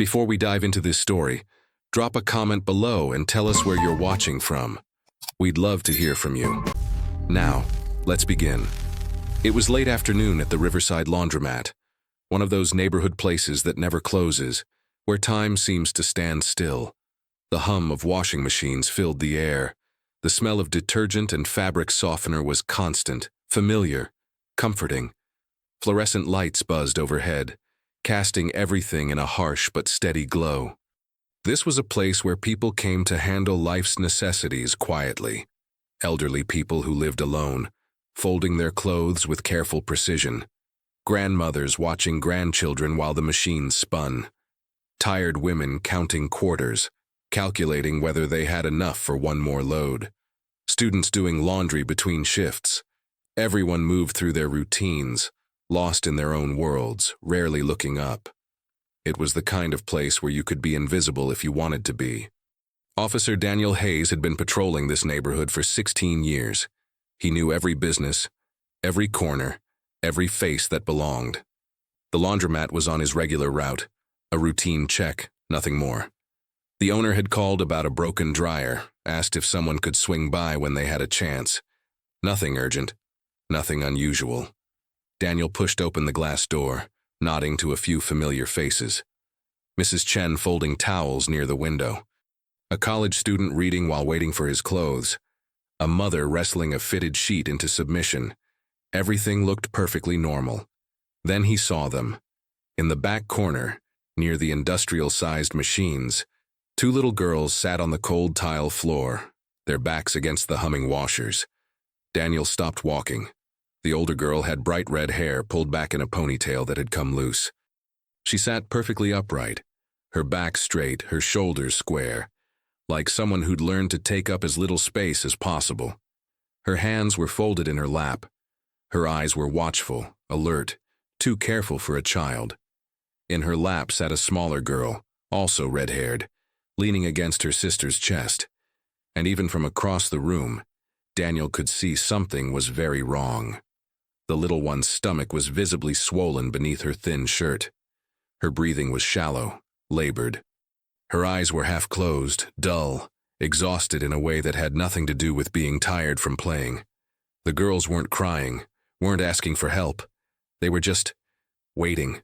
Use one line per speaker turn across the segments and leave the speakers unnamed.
Before we dive into this story, drop a comment below and tell us where you're watching from. We'd love to hear from you. Now, let's begin. It was late afternoon at the Riverside Laundromat, one of those neighborhood places that never closes, where time seems to stand still. The hum of washing machines filled the air. The smell of detergent and fabric softener was constant, familiar, comforting. Fluorescent lights buzzed overhead, casting everything in a harsh but steady glow. This was a place where people came to handle life's necessities quietly. Elderly people who lived alone, folding their clothes with careful precision. Grandmothers watching grandchildren while the machines spun. Tired women counting quarters, calculating whether they had enough for one more load. Students doing laundry between shifts. Everyone moved through their routines, lost in their own worlds, rarely looking up. It was the kind of place where you could be invisible if you wanted to be. Officer Daniel Hayes had been patrolling this neighborhood for 16 years. He knew every business, every corner, every face that belonged. The laundromat was on his regular route, a routine check, nothing more. The owner had called about a broken dryer, asked if someone could swing by when they had a chance. Nothing urgent, nothing unusual. Daniel pushed open the glass door, nodding to a few familiar faces. Mrs. Chen folding towels near the window. A college student reading while waiting for his clothes. A mother wrestling a fitted sheet into submission. Everything looked perfectly normal. Then he saw them. In the back corner, near the industrial-sized machines, two little girls sat on the cold tile floor, their backs against the humming washers. Daniel stopped walking. The older girl had bright red hair pulled back in a ponytail that had come loose. She sat perfectly upright, her back straight, her shoulders square, like someone who'd learned to take up as little space as possible. Her hands were folded in her lap. Her eyes were watchful, alert, too careful for a child. In her lap sat a smaller girl, also red-haired, leaning against her sister's chest. And even from across the room, Daniel could see something was very wrong. The little one's stomach was visibly swollen beneath her thin shirt. Her breathing was shallow, labored. Her eyes were half closed, dull, exhausted in a way that had nothing to do with being tired from playing. The girls weren't crying, weren't asking for help. They were just waiting.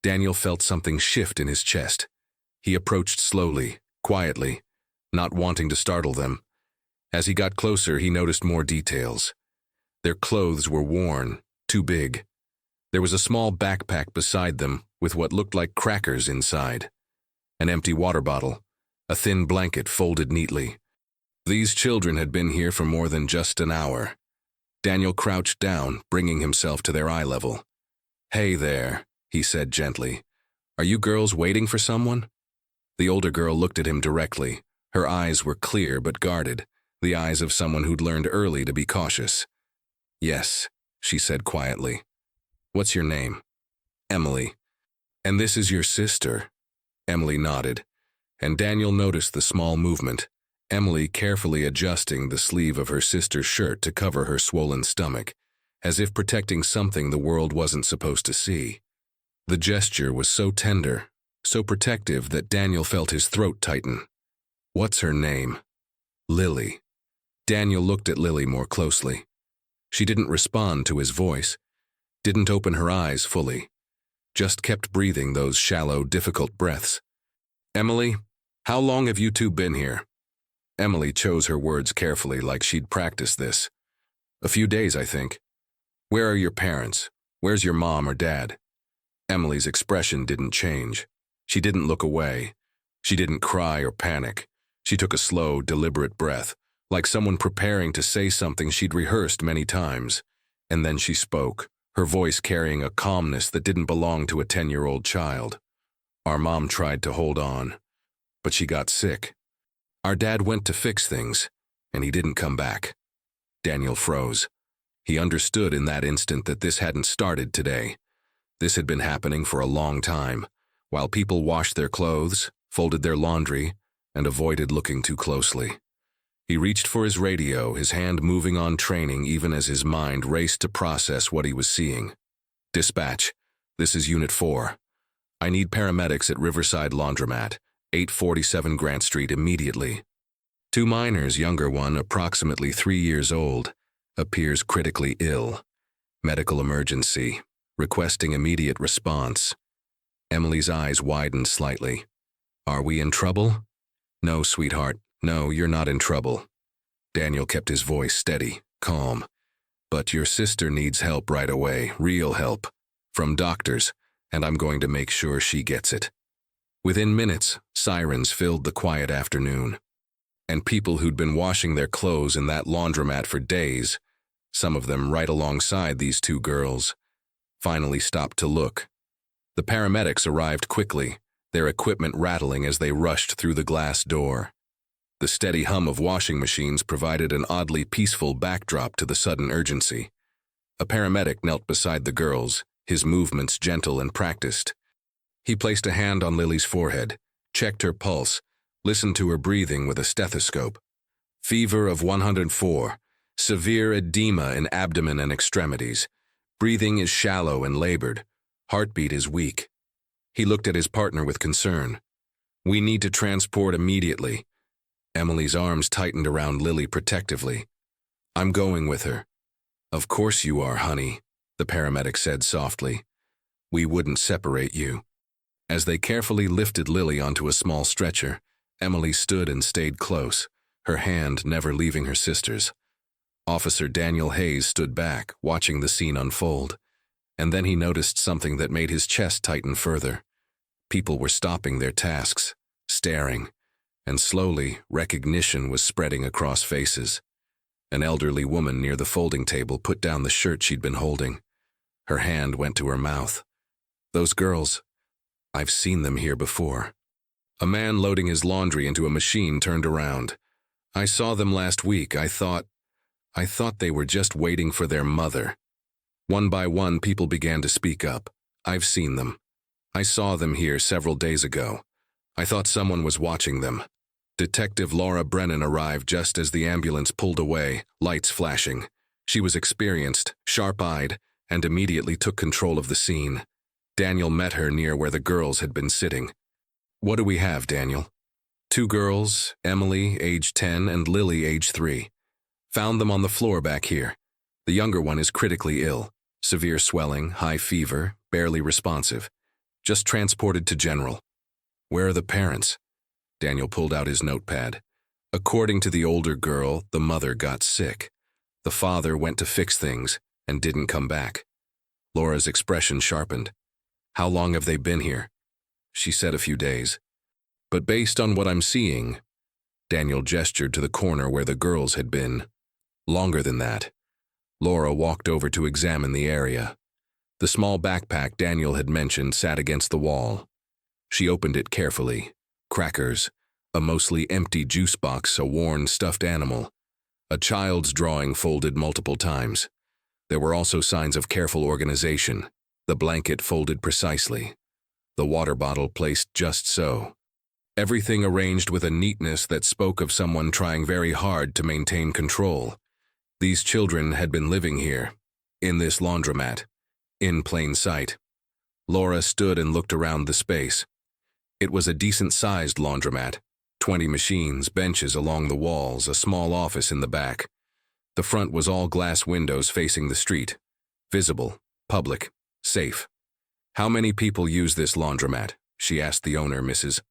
Daniel felt something shift in his chest. He approached slowly, quietly, not wanting to startle them. As he got closer, he noticed more details. Their clothes were worn, too big. There was a small backpack beside them with what looked like crackers inside. An empty water bottle, a thin blanket folded neatly. These children had been here for more than just an hour. Daniel crouched down, bringing himself to their eye level. "Hey there," he said gently. "Are you girls waiting for someone?" The older girl looked at him directly. Her eyes were clear but guarded, the eyes of someone who'd learned early to be cautious. "Yes," she said quietly. "What's your name?" "Emily." "And this is your sister?" Emily nodded, and Daniel noticed the small movement, Emily carefully adjusting the sleeve of her sister's shirt to cover her swollen stomach, as if protecting something the world wasn't supposed to see. The gesture was so tender, so protective that Daniel felt his throat tighten. "What's her name?" "Lily." Daniel looked at Lily more closely. She didn't respond to his voice, didn't open her eyes fully, just kept breathing those shallow, difficult breaths. "Emily, how long have you two been here?" Emily chose her words carefully, like she'd practiced this. "A few days, I think." "Where are your parents? Where's your mom or dad?" Emily's expression didn't change. She didn't look away. She didn't cry or panic. She took a slow, deliberate breath, like someone preparing to say something she'd rehearsed many times. And then she spoke, her voice carrying a calmness that didn't belong to a 10-year-old child. "Our mom tried to hold on, but she got sick. Our dad went to fix things, and he didn't come back." Daniel froze. He understood in that instant that this hadn't started today. This had been happening for a long time, while people washed their clothes, folded their laundry, and avoided looking too closely. He reached for his radio, his hand moving on training even as his mind raced to process what he was seeing. "Dispatch, this is Unit 4. I need paramedics at Riverside Laundromat, 847 Grant Street immediately. Two minors, younger one, approximately 3 years old, appears critically ill. Medical emergency. Requesting immediate response. Emily's eyes widened slightly. Are we in trouble? No, sweetheart. No, you're not in trouble. Daniel kept his voice steady, calm. But your sister needs help right away, real help. From doctors, and I'm going to make sure she gets it. Within minutes, sirens filled the quiet afternoon. And people who'd been washing their clothes in that laundromat for days, some of them right alongside these two girls, finally stopped to look. The paramedics arrived quickly, their equipment rattling as they rushed through the glass door. The steady hum of washing machines provided an oddly peaceful backdrop to the sudden urgency. A paramedic knelt beside the girls, his movements gentle and practiced. He placed a hand on Lily's forehead, checked her pulse, listened to her breathing with a stethoscope. Fever of 104, severe edema in abdomen and extremities. Breathing is shallow and labored. Heartbeat is weak. He looked at his partner with concern. We need to transport immediately. Emily's arms tightened around Lily protectively. I'm going with her. Of course you are, honey, the paramedic said softly. We wouldn't separate you. As they carefully lifted Lily onto a small stretcher, Emily stood and stayed close, her hand never leaving her sister's. Officer Daniel Hayes stood back, watching the scene unfold, and then he noticed something that made his chest tighten further. People were stopping their tasks, staring, and slowly recognition was spreading across faces. An elderly woman near the folding table put down the shirt she'd been holding. Her hand went to her mouth. Those girls, I've seen them here before. A man loading his laundry into a machine turned around. I saw them last week. I thought they were just waiting for their mother. One by one, people began to speak up. I've seen them. I saw them here several days ago. I thought someone was watching them. Detective Laura Brennan arrived just as the ambulance pulled away, lights flashing. She was experienced, sharp-eyed, and immediately took control of the scene. Daniel met her near where the girls had been sitting. What do we have, Daniel? 2 girls, Emily, age 10, and Lily, age 3. Found them on the floor back here. The younger one is critically ill. Severe swelling, high fever, barely responsive. Just transported to general. Where are the parents? Daniel pulled out his notepad. According to the older girl, the mother got sick. The father went to fix things and didn't come back. Laura's expression sharpened. How long have they been here? She said a few days. But based on what I'm seeing, Daniel gestured to the corner where the girls had been. Longer than that. Laura walked over to examine the area. The small backpack Daniel had mentioned sat against the wall. She opened it carefully. Crackers, a mostly empty juice box, a worn stuffed animal, a child's drawing folded multiple times. There were also signs of careful organization, the blanket folded precisely, the water bottle placed just so. Everything arranged with a neatness that spoke of someone trying very hard to maintain control. These children had been living here, in this laundromat, in plain sight. Laura stood and looked around the space. It was a decent-sized laundromat, 20 machines, benches along the walls, a small office in the back. The front was all glass windows facing the street. Visible, public, safe. How many people use this laundromat? She asked the owner, Mrs.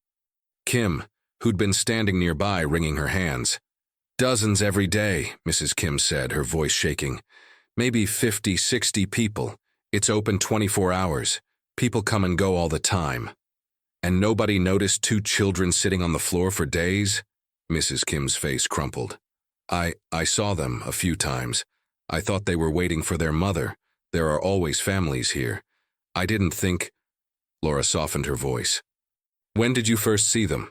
Kim, who'd been standing nearby wringing her hands. Dozens every day, Mrs. Kim said, her voice shaking. Maybe 50, 60 people. It's open 24 hours. People come and go all the time. And nobody noticed 2 children sitting on the floor for days? Mrs. Kim's face crumpled. I saw them a few times. I thought they were waiting for their mother. There are always families here. I didn't think... Laura softened her voice. When did you first see them?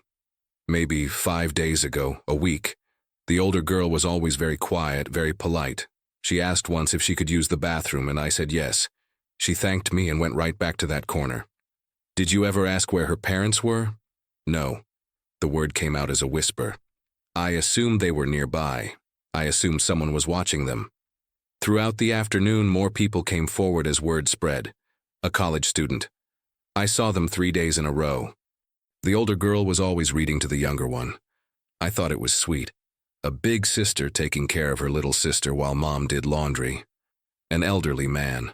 Maybe 5 days ago, a week. The older girl was always very quiet, very polite. She asked once if she could use the bathroom, and I said yes. She thanked me and went right back to that corner. Did you ever ask where her parents were? No. The word came out as a whisper. I assumed they were nearby. I assumed someone was watching them. Throughout the afternoon, more people came forward as word spread. A college student. I saw them 3 days in a row. The older girl was always reading to the younger one. I thought it was sweet. A big sister taking care of her little sister while mom did laundry. An elderly man.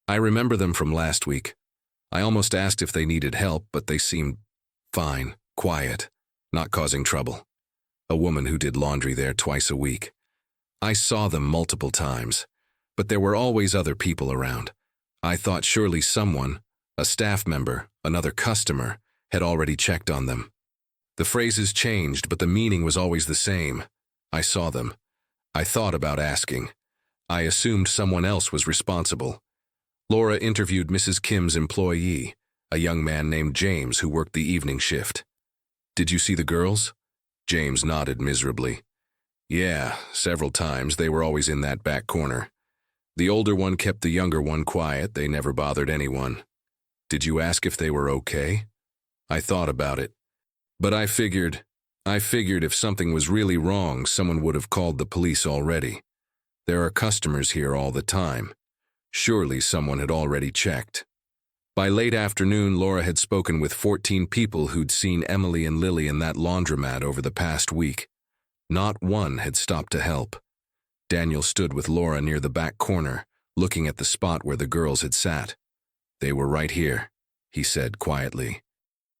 I remember them from last week. I almost asked if they needed help, but they seemed fine, quiet, not causing trouble. A woman who did laundry there twice a week. I saw them multiple times, but there were always other people around. I thought surely someone, a staff member, another customer, had already checked on them. The phrases changed, but the meaning was always the same. I saw them. I thought about asking. I assumed someone else was responsible. Laura interviewed Mrs. Kim's employee, a young man named James who worked the evening shift. "Did you see the girls?" James nodded miserably. "Yeah, several times. They were always in that back corner. The older one kept the younger one quiet. They never bothered anyone." "Did you ask if they were okay?" I thought about it. But I figured if something was really wrong, someone would have called the police already. There are customers here all the time. Surely someone had already checked. By late afternoon, Laura had spoken with 14 people who'd seen Emily and Lily in that laundromat over the past week. Not one had stopped to help. Daniel stood with Laura near the back corner, looking at the spot where the girls had sat. "They were right here," he said quietly.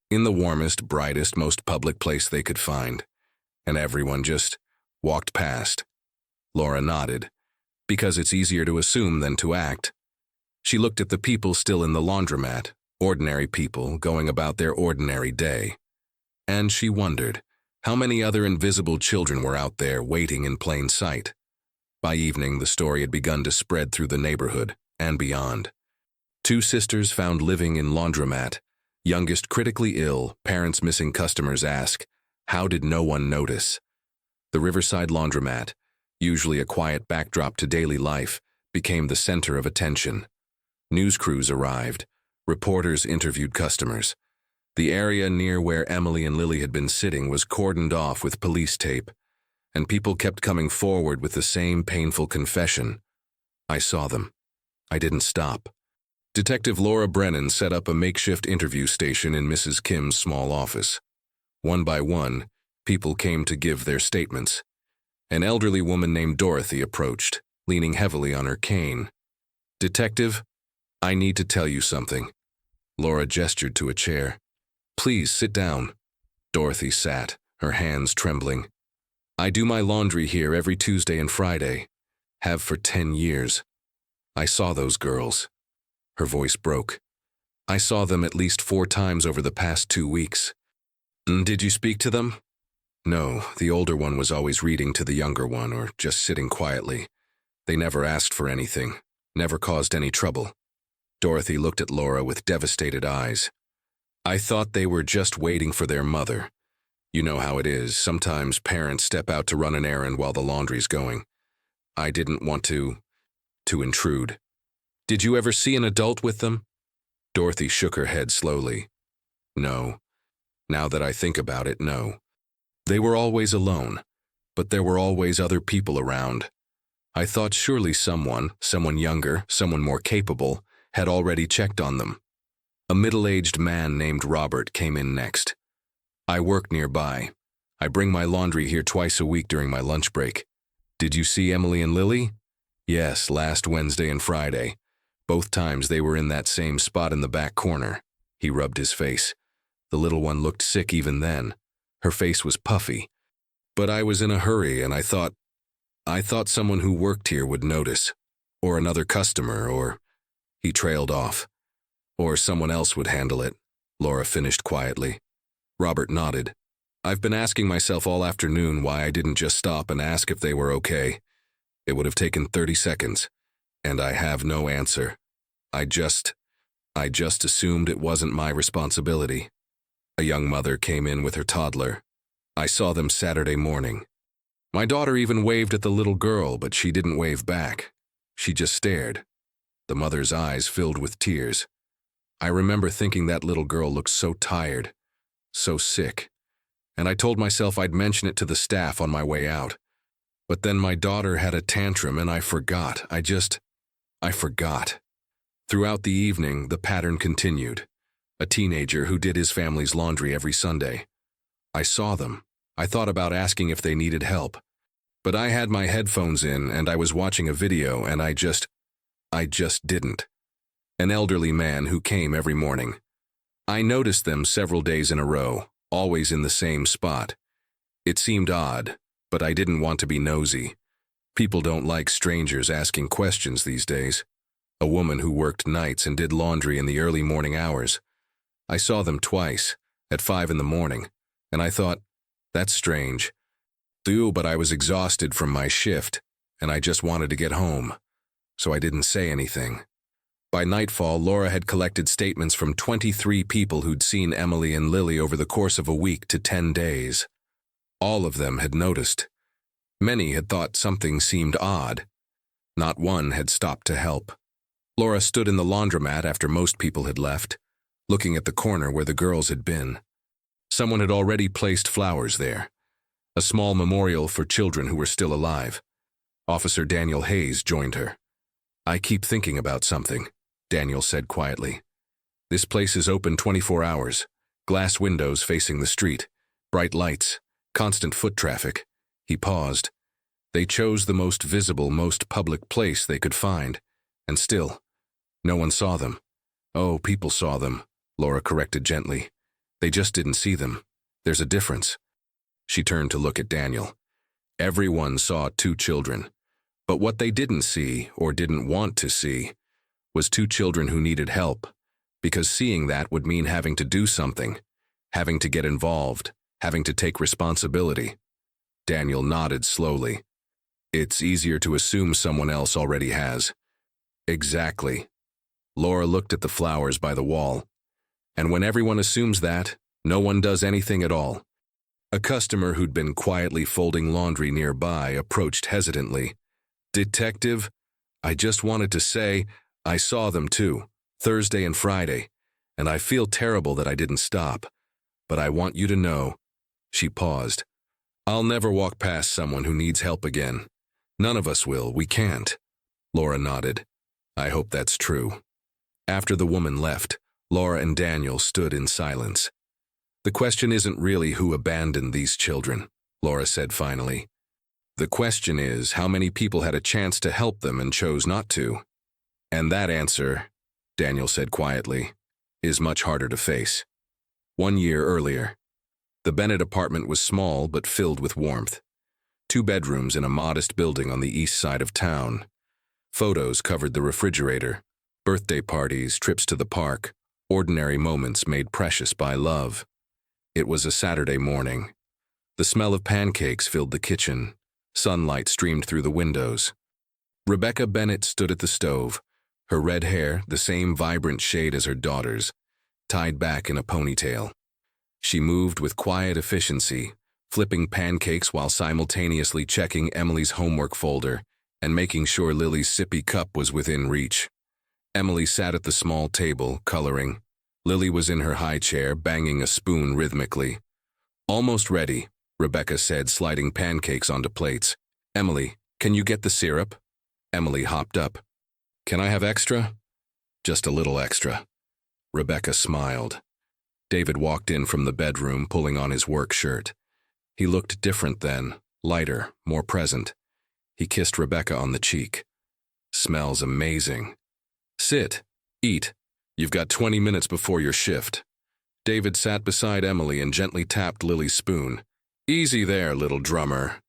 "In the warmest, brightest, most public place they could find. And everyone just walked past." Laura nodded, because it's easier to assume than to act. She looked at the people still in the laundromat, ordinary people going about their ordinary day. And she wondered how many other invisible children were out there waiting in plain sight. By evening, the story had begun to spread through the neighborhood and beyond. 2 sisters found living in laundromat, youngest critically ill, parents missing. Customers ask, how did no one notice? The Riverside laundromat, usually a quiet backdrop to daily life, became the center of attention. News crews arrived. Reporters interviewed customers. The area near where Emily and Lily had been sitting was cordoned off with police tape, and people kept coming forward with the same painful confession. I saw them. I didn't stop. Detective Laura Brennan set up a makeshift interview station in Mrs. Kim's small office. One by one, people came to give their statements. An elderly woman named Dorothy approached, leaning heavily on her cane. "Detective, I need to tell you something." Laura gestured to a chair. "Please sit down." Dorothy sat, her hands trembling. "I do my laundry here every Tuesday and Friday. Have for 10 years. I saw those girls." Her voice broke. "I saw them at least 4 times over the past 2 weeks." "Did you speak to them?" "No, the older one was always reading to the younger one or just sitting quietly. They never asked for anything, never caused any trouble." Dorothy looked at Laura with devastated eyes. "I thought they were just waiting for their mother. You know how it is, sometimes parents step out to run an errand while the laundry's going. I didn't want to intrude." "Did you ever see an adult with them?" Dorothy shook her head slowly. "No. Now that I think about it, no. They were always alone, but there were always other people around. I thought surely someone younger, someone more capable, had already checked on them." A middle-aged man named Robert came in next. "I work nearby. I bring my laundry here twice a week during my lunch break. Did you see Emily and Lily?" "Yes, last Wednesday and Friday. Both times they were in that same spot in the back corner." He rubbed his face. The little one looked sick even then. Her face was puffy. "But I was in a hurry and I thought someone who worked here would notice. Or another customer, or..." He trailed off. "Or someone else would handle it," Laura finished quietly. Robert nodded. "I've been asking myself all afternoon why I didn't just stop and ask if they were okay. It would have taken 30 seconds, and I have no answer. I just assumed it wasn't my responsibility." A young mother came in with her toddler. "I saw them Saturday morning. My daughter even waved at the little girl, but she didn't wave back. She just stared." The mother's eyes filled with tears. "I remember thinking that little girl looked so tired, so sick, and I told myself I'd mention it to the staff on my way out. But then my daughter had a tantrum and I forgot. I forgot." Throughout the evening, the pattern continued. a teenager who did his family's laundry every Sunday. I saw them. I thought about asking if they needed help. But I had my headphones in and I was watching a video and I just didn't. An elderly man who came every morning. I noticed them several days in a row, always in the same spot. It seemed odd, but I didn't want to be nosy. People don't like strangers asking questions these days. A woman who worked nights and did laundry in the early morning hours. I saw them twice, at 5 in the morning, and I thought, that's strange. But I was exhausted from my shift, and I just wanted to get home, so I didn't say anything. By nightfall, Laura had collected statements from 23 people who'd seen Emily and Lily over the course of a week to 10 days. All of them had noticed. Many had thought something seemed odd. Not one had stopped to help. Laura stood in the laundromat after most people had left, looking at the corner where the girls had been. Someone had already placed flowers there. A small memorial for children who were still alive. Officer Daniel Hayes joined her. I keep thinking about something, Daniel said quietly. This place is open 24 hours. Glass windows facing the street. Bright lights. Constant foot traffic. He paused. They chose the most visible, most public place they could find. And still, no one saw them. Oh, people saw them, Laura corrected gently. They just didn't see them. There's a difference. She turned to look at Daniel. Everyone saw 2 children. But what they didn't see, or didn't want to see, was 2 children who needed help, because seeing that would mean having to do something, having to get involved, having to take responsibility. Daniel nodded slowly. It's easier to assume someone else already has. Exactly. Laura looked at the flowers by the wall. And when everyone assumes that, no one does anything at all. A customer who'd been quietly folding laundry nearby approached hesitantly. Detective, I just wanted to say, I saw them too, Thursday and Friday, and I feel terrible that I didn't stop. But I want you to know, she paused, I'll never walk past someone who needs help again. None of us will, we can't. Laura nodded. I hope that's true. After the woman left, Laura and Daniel stood in silence. The question isn't really who abandoned these children, Laura said finally. The question is how many people had a chance to help them and chose not to. And that answer, Daniel said quietly, is much harder to face. 1 year earlier. The Bennett apartment was small but filled with warmth. 2 bedrooms in a modest building on the east side of town. Photos covered the refrigerator. Birthday parties, trips to the park, ordinary moments made precious by love. It was a Saturday morning. The smell of pancakes filled the kitchen. Sunlight streamed through the windows. Rebecca Bennett stood at the stove, her red hair the same vibrant shade as her daughter's, tied back in a ponytail. She moved with quiet efficiency, flipping pancakes while simultaneously checking Emily's homework folder and making sure Lily's sippy cup was within reach. Emily sat at the small table, coloring. Lily was in her high chair, banging a spoon rhythmically. Almost ready, Rebecca said, sliding pancakes onto plates. Emily, can you get the syrup? Emily hopped up. Can I have extra? Just a little extra. Rebecca smiled. David walked in from the bedroom, pulling on his work shirt. He looked different then, lighter, more present. He kissed Rebecca on the cheek. Smells amazing. Sit, eat. You've got 20 minutes before your shift. David sat beside Emily and gently tapped Lily's spoon. Easy there, little drummer.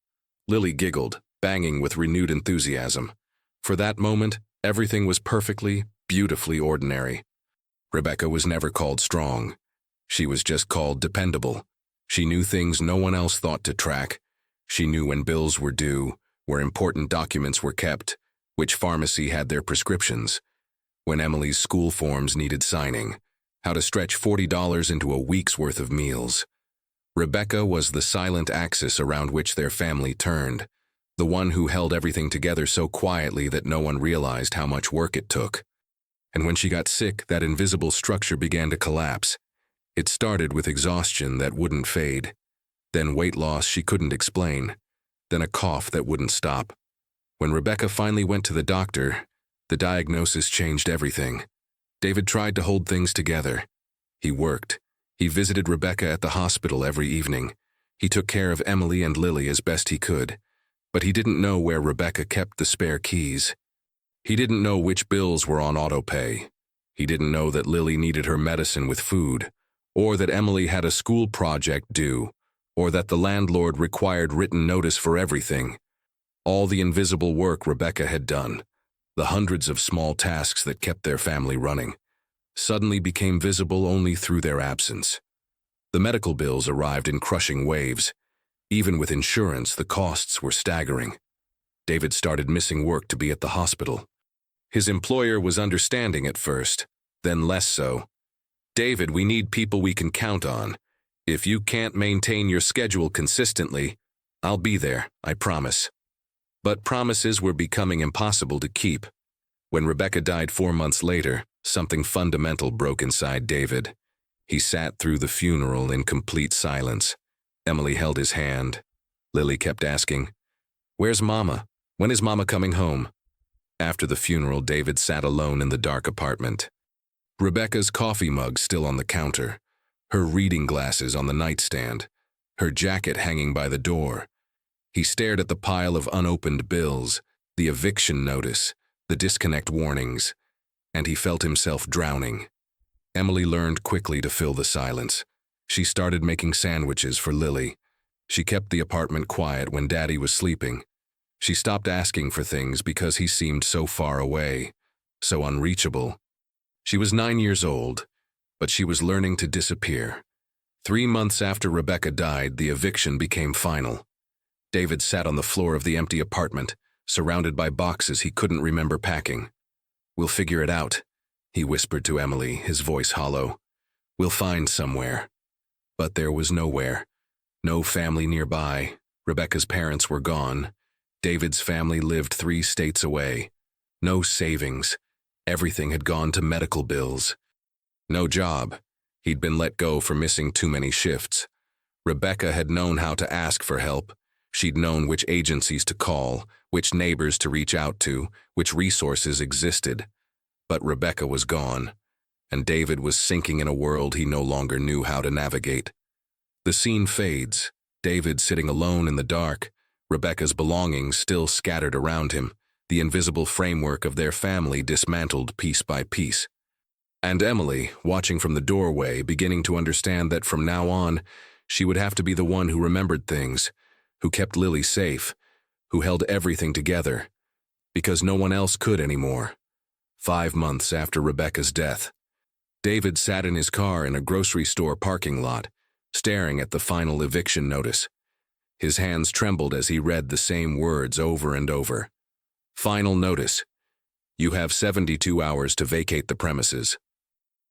Lily giggled, banging with renewed enthusiasm. For that moment, everything was perfectly, beautifully ordinary. Rebecca was never called strong. She was just called dependable. She knew things no one else thought to track. She knew when bills were due, where important documents were kept, which pharmacy had their prescriptions, when Emily's school forms needed signing, how to stretch $40 into a week's worth of meals. Rebecca was the silent axis around which their family turned, the one who held everything together so quietly that no one realized how much work it took. And when she got sick, that invisible structure began to collapse. It started with exhaustion that wouldn't fade, then weight loss she couldn't explain, then a cough that wouldn't stop. When Rebecca finally went to the doctor, the diagnosis changed everything. David tried to hold things together. He worked. He visited Rebecca at the hospital every evening. He took care of Emily and Lily as best he could. But he didn't know where Rebecca kept the spare keys. He didn't know which bills were on autopay. He didn't know that Lily needed her medicine with food, or that Emily had a school project due, or that the landlord required written notice for everything. All the invisible work Rebecca had done, the hundreds of small tasks that kept their family running, suddenly became visible only through their absence. The medical bills arrived in crushing waves. Even with insurance, the costs were staggering. David started missing work to be at the hospital. His employer was understanding at first, then less so. "David, we need people we can count on. If you can't maintain your schedule consistently, I'll be there, I promise." But promises were becoming impossible to keep. When Rebecca died 4 months later, something fundamental broke inside David. He sat through the funeral in complete silence. Emily held his hand. Lily kept asking, "Where's Mama? When is Mama coming home?" After the funeral, David sat alone in the dark apartment. Rebecca's coffee mug still on the counter, her reading glasses on the nightstand, her jacket hanging by the door. He stared at the pile of unopened bills, the eviction notice, the disconnect warnings, and he felt himself drowning. Emily learned quickly to fill the silence. She started making sandwiches for Lily. She kept the apartment quiet when Daddy was sleeping. She stopped asking for things because he seemed so far away, so unreachable. She was 9 years old, but she was learning to disappear. 3 months after Rebecca died, the eviction became final. David sat on the floor of the empty apartment, surrounded by boxes he couldn't remember packing. "We'll figure it out," he whispered to Emily, his voice hollow. "We'll find somewhere." But there was nowhere. No family nearby. Rebecca's parents were gone. David's family lived 3 states away. No savings. Everything had gone to medical bills. No job. He'd been let go for missing too many shifts. Rebecca had known how to ask for help. She'd known which agencies to call, which neighbors to reach out to, which resources existed. But Rebecca was gone, and David was sinking in a world he no longer knew how to navigate. The scene fades, David sitting alone in the dark, Rebecca's belongings still scattered around him, the invisible framework of their family dismantled piece by piece. And Emily, watching from the doorway, beginning to understand that from now on, she would have to be the one who remembered things, who kept Lily safe, who held everything together, because no one else could anymore. 5 months after Rebecca's death, David sat in his car in a grocery store parking lot, staring at the final eviction notice. His hands trembled as he read the same words over and over. Final notice. You have 72 hours to vacate the premises.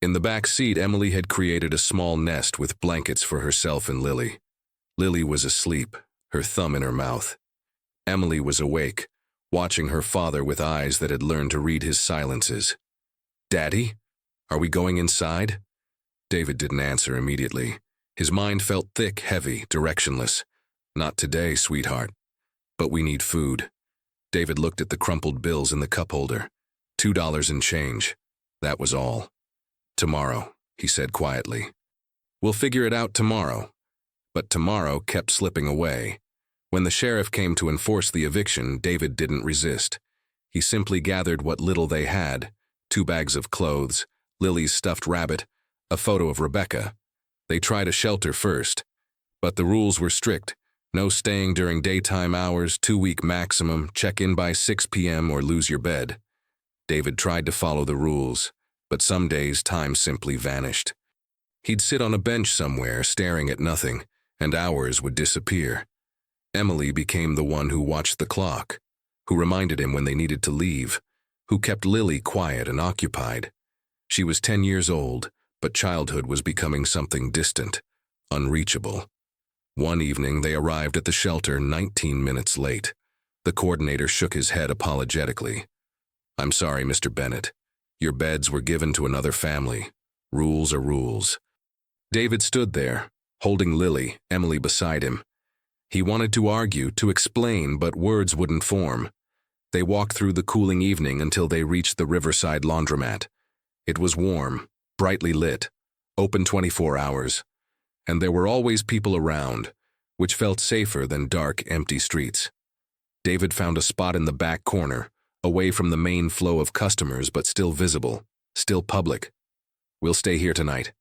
In the back seat, Emily had created a small nest with blankets for herself and Lily. Lily was asleep, her thumb in her mouth. Emily was awake, watching her father with eyes that had learned to read his silences. "Daddy, are we going inside?" David didn't answer immediately. His mind felt thick, heavy, directionless. "Not today, sweetheart. But we need food." David looked at the crumpled bills in the cup holder. $2 and change. That was all. "Tomorrow," he said quietly. "We'll figure it out tomorrow." But tomorrow kept slipping away. When the sheriff came to enforce the eviction, David didn't resist. He simply gathered what little they had, 2 bags of clothes, Lily's stuffed rabbit, a photo of Rebecca. They tried a shelter first, but the rules were strict. No staying during daytime hours, 2-week maximum, check in by 6 p.m. or lose your bed. David tried to follow the rules, but some days time simply vanished. He'd sit on a bench somewhere, staring at nothing, and hours would disappear. Emily became the one who watched the clock, who reminded him when they needed to leave, who kept Lily quiet and occupied. She was 10 years old, but childhood was becoming something distant, unreachable. One evening, they arrived at the shelter 19 minutes late. The coordinator shook his head apologetically. "I'm sorry, Mr. Bennett. Your beds were given to another family. Rules are rules." David stood there, holding Lily, Emily beside him. He wanted to argue, to explain, but words wouldn't form. They walked through the cooling evening until they reached the riverside laundromat. It was warm, brightly lit, open 24 hours, and there were always people around, which felt safer than dark, empty streets. David found a spot in the back corner, away from the main flow of customers but still visible, still public. "We'll stay here tonight,"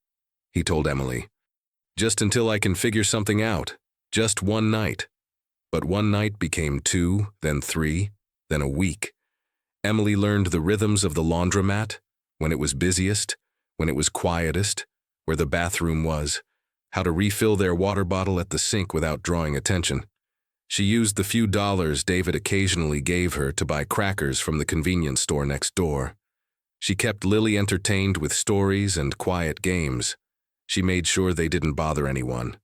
he told Emily. "Just until I can figure something out. Just one night." But one night became 2, then 3, then a week. Emily learned the rhythms of the laundromat, when it was busiest, when it was quietest, where the bathroom was, how to refill their water bottle at the sink without drawing attention. She used the few dollars David occasionally gave her to buy crackers from the convenience store next door. She kept Lily entertained with stories and quiet games. She made sure they didn't bother anyone.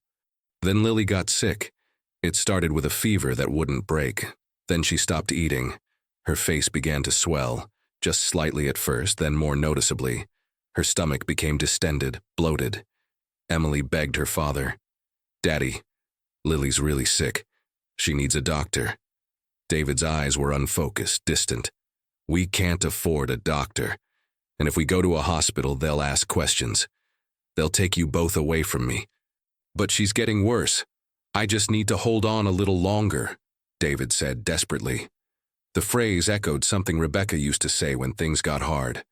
Then Lily got sick. It started with a fever that wouldn't break. Then she stopped eating. Her face began to swell, just slightly at first, then more noticeably. Her stomach became distended, bloated. Emily begged her father, "Daddy, Lily's really sick. She needs a doctor." David's eyes were unfocused, distant. "We can't afford a doctor. And if we go to a hospital, they'll ask questions. They'll take you both away from me. But she's getting worse. I just need to hold on a little longer," David said desperately. The phrase echoed something Rebecca used to say when things got hard.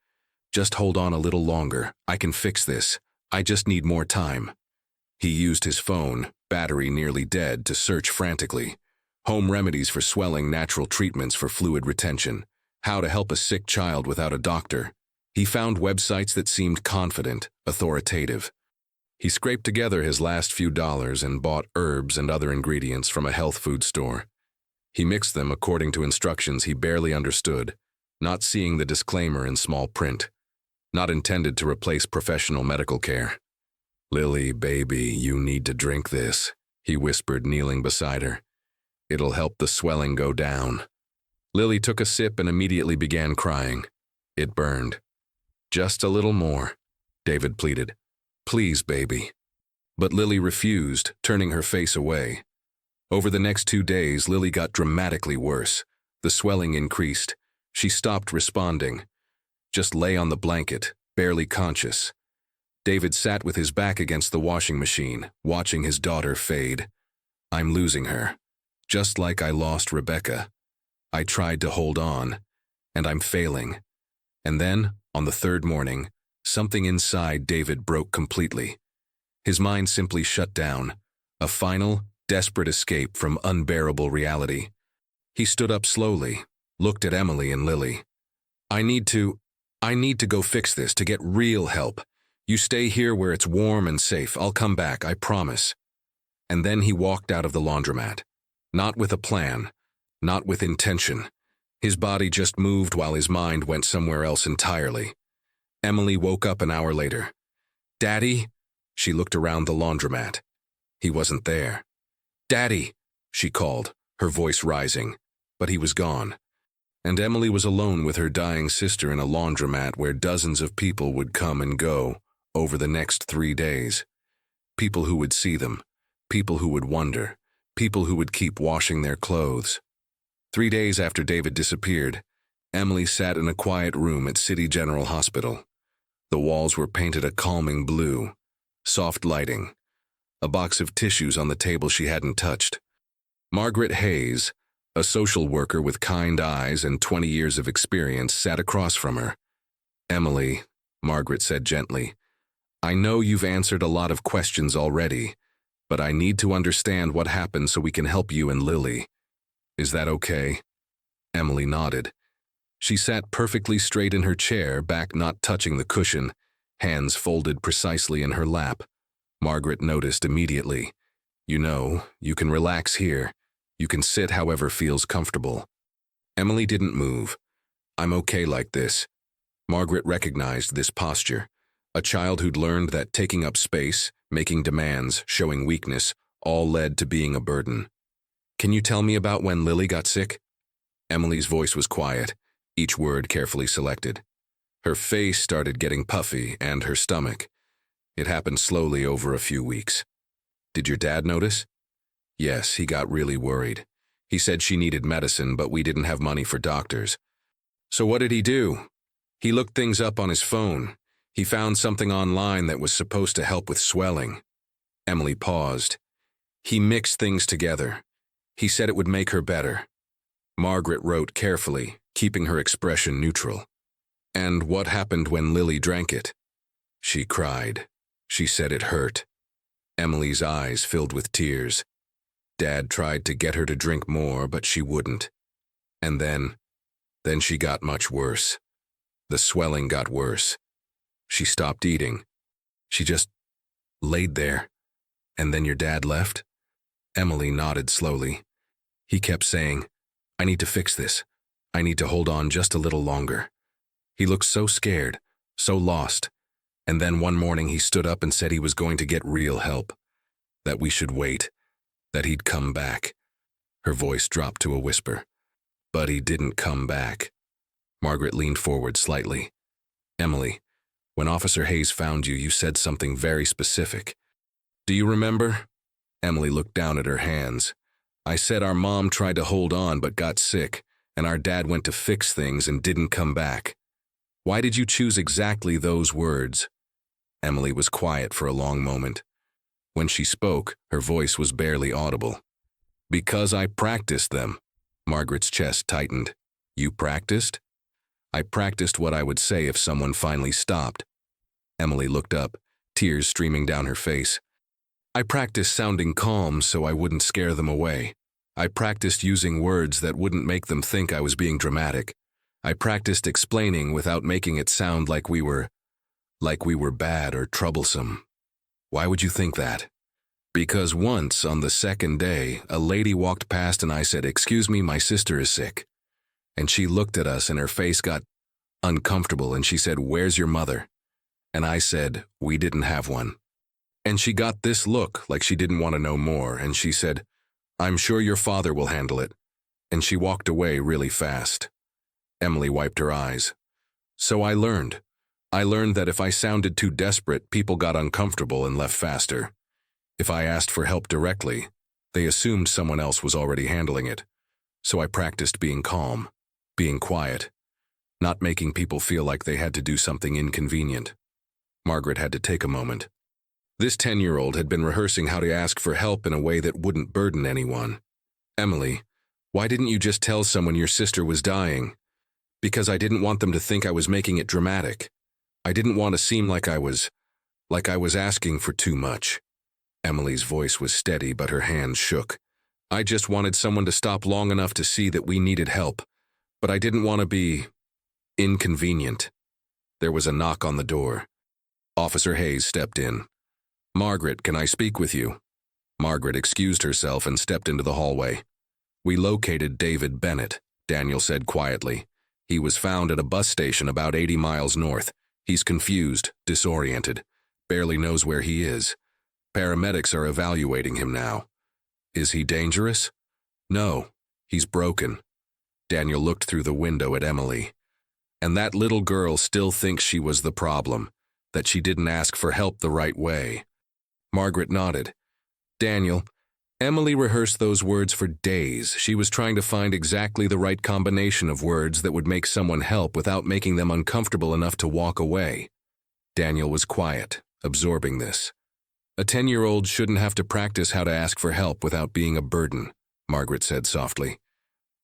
"Just hold on a little longer. I can fix this. I just need more time." He used his phone, battery nearly dead, to search frantically. Home remedies for swelling, natural treatments for fluid retention, how to help a sick child without a doctor. He found websites that seemed confident, authoritative. He scraped together his last few dollars and bought herbs and other ingredients from a health food store. He mixed them according to instructions he barely understood, not seeing the disclaimer in small print. Not intended to replace professional medical care. "Lily, baby, you need to drink this," he whispered, kneeling beside her. "It'll help the swelling go down." Lily took a sip and immediately began crying. It burned. "Just a little more," David pleaded. "Please, baby." But Lily refused, turning her face away. Over the next 2 days, Lily got dramatically worse. The swelling increased. She stopped responding. Just lay on the blanket, barely conscious. David sat with his back against the washing machine, watching his daughter fade. "I'm losing her. Just like I lost Rebecca. I tried to hold on, and I'm failing." And then, on the 3rd morning, something inside David broke completely. His mind simply shut down, a final, desperate escape from unbearable reality. He stood up slowly, looked at Emily and Lily. I need to go fix this, to get real help. You stay here where it's warm and safe. I'll come back, I promise." And then he walked out of the laundromat. Not with a plan, not with intention. His body just moved while his mind went somewhere else entirely. Emily woke up an hour later. "Daddy?" She looked around the laundromat. He wasn't there. "Daddy," she called, her voice rising, but he was gone. And Emily was alone with her dying sister in a laundromat where dozens of people would come and go over the next 3 days. People who would see them, people who would wonder, people who would keep washing their clothes. 3 days after David disappeared, Emily sat in a quiet room at City General Hospital. The walls were painted a calming blue, soft lighting, a box of tissues on the table she hadn't touched. Margaret Hayes, a social worker with kind eyes and 20 years of experience, sat across from her. "Emily," Margaret said gently, "I know you've answered a lot of questions already, but I need to understand what happened so we can help you and Lily. Is that okay?" Emily nodded. She sat perfectly straight in her chair, back not touching the cushion, hands folded precisely in her lap. Margaret noticed immediately. "You know, you can relax here. You can sit however feels comfortable." Emily didn't move. "I'm okay like this." Margaret recognized this posture. A child who'd learned that taking up space, making demands, showing weakness, all led to being a burden. "Can you tell me about when Lily got sick?" Emily's voice was quiet, each word carefully selected. Her face started getting puffy, and her stomach. It happened slowly over a few weeks. "Did your dad notice?" "Yes, he got really worried. He said she needed medicine, but we didn't have money for doctors." "So what did he do?" "He looked things up on his phone. He found something online that was supposed to help with swelling. Emily paused. He mixed things together. He said it would make her better. Margaret wrote carefully, keeping her expression neutral. And what happened when Lily drank it? She cried. She said it hurt. Emily's eyes filled with tears. Dad tried to get her to drink more, but she wouldn't. And then she got much worse. The swelling got worse. She stopped eating. She just laid there. And then your dad left? Emily nodded slowly. He kept saying, I need to fix this. I need to hold on just a little longer. He looked so scared, so lost. And then one morning he stood up and said he was going to get real help. That we should wait. That he'd come back. Her voice dropped to a whisper. But he didn't come back. Margaret leaned forward slightly. Emily, when Officer Hayes found you, you said something very specific. Do you remember? Emily looked down at her hands. I said our mom tried to hold on but got sick, and our dad went to fix things and didn't come back. Why did you choose exactly those words? Emily was quiet for a long moment. When she spoke, her voice was barely audible. Because I practiced them. Margaret's chest tightened. You practiced? I practiced what I would say if someone finally stopped. Emily looked up, tears streaming down her face. I practiced sounding calm so I wouldn't scare them away. I practiced using words that wouldn't make them think I was being dramatic. I practiced explaining without making it sound like we were bad or troublesome. Why would you think that? Because once, on the second day, a lady walked past and I said, "Excuse me, my sister is sick." And she looked at us and her face got uncomfortable and she said, "Where's your mother?" And I said, "We didn't have one." And she got this look like she didn't want to know more, and she said, "I'm sure your father will handle it." And she walked away really fast. Emily wiped her eyes. So I learned. I learned that if I sounded too desperate, people got uncomfortable and left faster. If I asked for help directly, they assumed someone else was already handling it. So I practiced being calm, being quiet, not making people feel like they had to do something inconvenient. Margaret had to take a moment. This 10-year-old had been rehearsing how to ask for help in a way that wouldn't burden anyone. Emily, why didn't you just tell someone your sister was dying? Because I didn't want them to think I was making it dramatic. I didn't want to seem like I was asking for too much. Emily's voice was steady, but her hands shook. I just wanted someone to stop long enough to see that we needed help, but I didn't want to be inconvenient. There was a knock on the door. Officer Hayes stepped in. Margaret, can I speak with you? Margaret excused herself and stepped into the hallway. We located David Bennett, Daniel said quietly. He was found at a bus station about 80 miles north. He's confused, disoriented, barely knows where he is. Paramedics are evaluating him now. Is he dangerous? No, he's broken. Daniel looked through the window at Emily. And that little girl still thinks she was the problem, that she didn't ask for help the right way. Margaret nodded. Daniel, Emily rehearsed those words for days. She was trying to find exactly the right combination of words that would make someone help without making them uncomfortable enough to walk away. Daniel was quiet, absorbing this. A 10-year-old shouldn't have to practice how to ask for help without being a burden, Margaret said softly.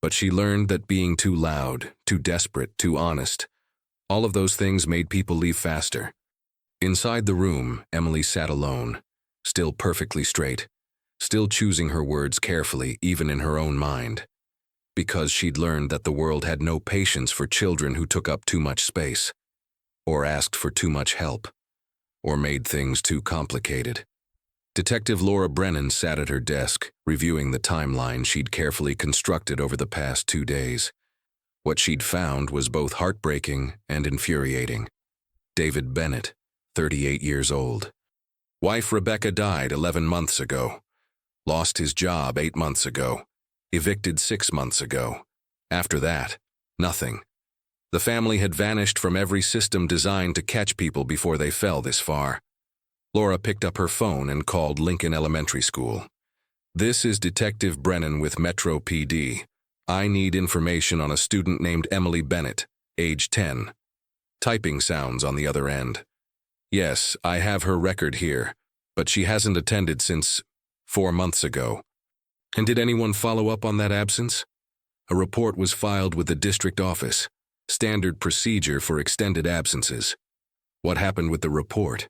But she learned that being too loud, too desperate, too honest, all of those things made people leave faster. Inside the room, Emily sat alone, still perfectly straight, still choosing her words carefully even in her own mind, because she'd learned that the world had no patience for children who took up too much space, or asked for too much help, or made things too complicated. Detective Laura Brennan sat at her desk, reviewing the timeline she'd carefully constructed over the past 2 days. What she'd found was both heartbreaking and infuriating. David Bennett, 38 years old. Wife Rebecca died 11 months ago. Lost his job 8 months ago. Evicted 6 months ago. After that, nothing. The family had vanished from every system designed to catch people before they fell this far. Laura picked up her phone and called Lincoln Elementary School. This is Detective Brennan with Metro PD. I need information on a student named Emily Bennett, age 10. Typing sounds on the other end. Yes, I have her record here, but she hasn't attended since 4 months ago. And did anyone follow up on that absence? A report was filed with the district office, standard procedure for extended absences. What happened with the report?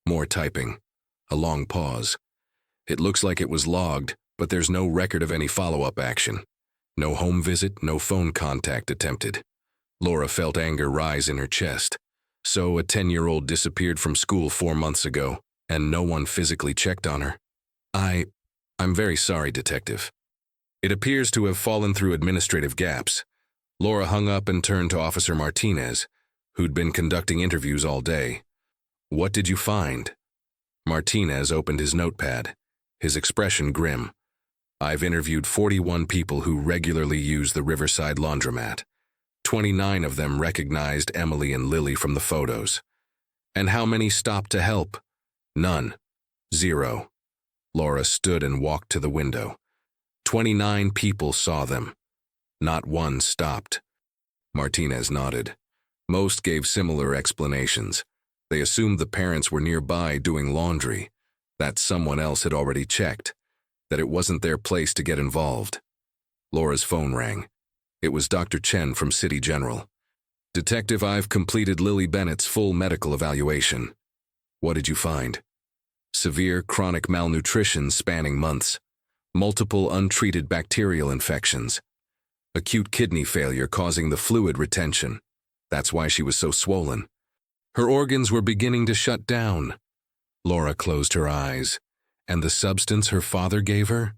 More typing. A long pause. It looks like it was logged, but there's no record of any follow-up action. No home visit, no phone contact attempted. Laura felt anger rise in her chest. So a 10-year-old disappeared from school 4 months ago, and no one physically checked on her. I'm very sorry, Detective. It appears to have fallen through administrative gaps. Laura hung up and turned to Officer Martinez, who'd been conducting interviews all day. What did you find? Martinez opened his notepad, his expression grim. I've interviewed 41 people who regularly use the Riverside Laundromat. 29 of them recognized Emily and Lily from the photos. And how many stopped to help? None. 0. Laura stood and walked to the window. 29 people saw them. Not one stopped. Martinez nodded. Most gave similar explanations. They assumed the parents were nearby doing laundry, that someone else had already checked, that it wasn't their place to get involved. Laura's phone rang. It was Dr. Chen from City General. Detective, I've completed Lily Bennett's full medical evaluation. What did you find? Severe chronic malnutrition spanning months. Multiple untreated bacterial infections. Acute kidney failure causing the fluid retention. That's why she was so swollen. Her organs were beginning to shut down. Laura closed her eyes. And the substance her father gave her?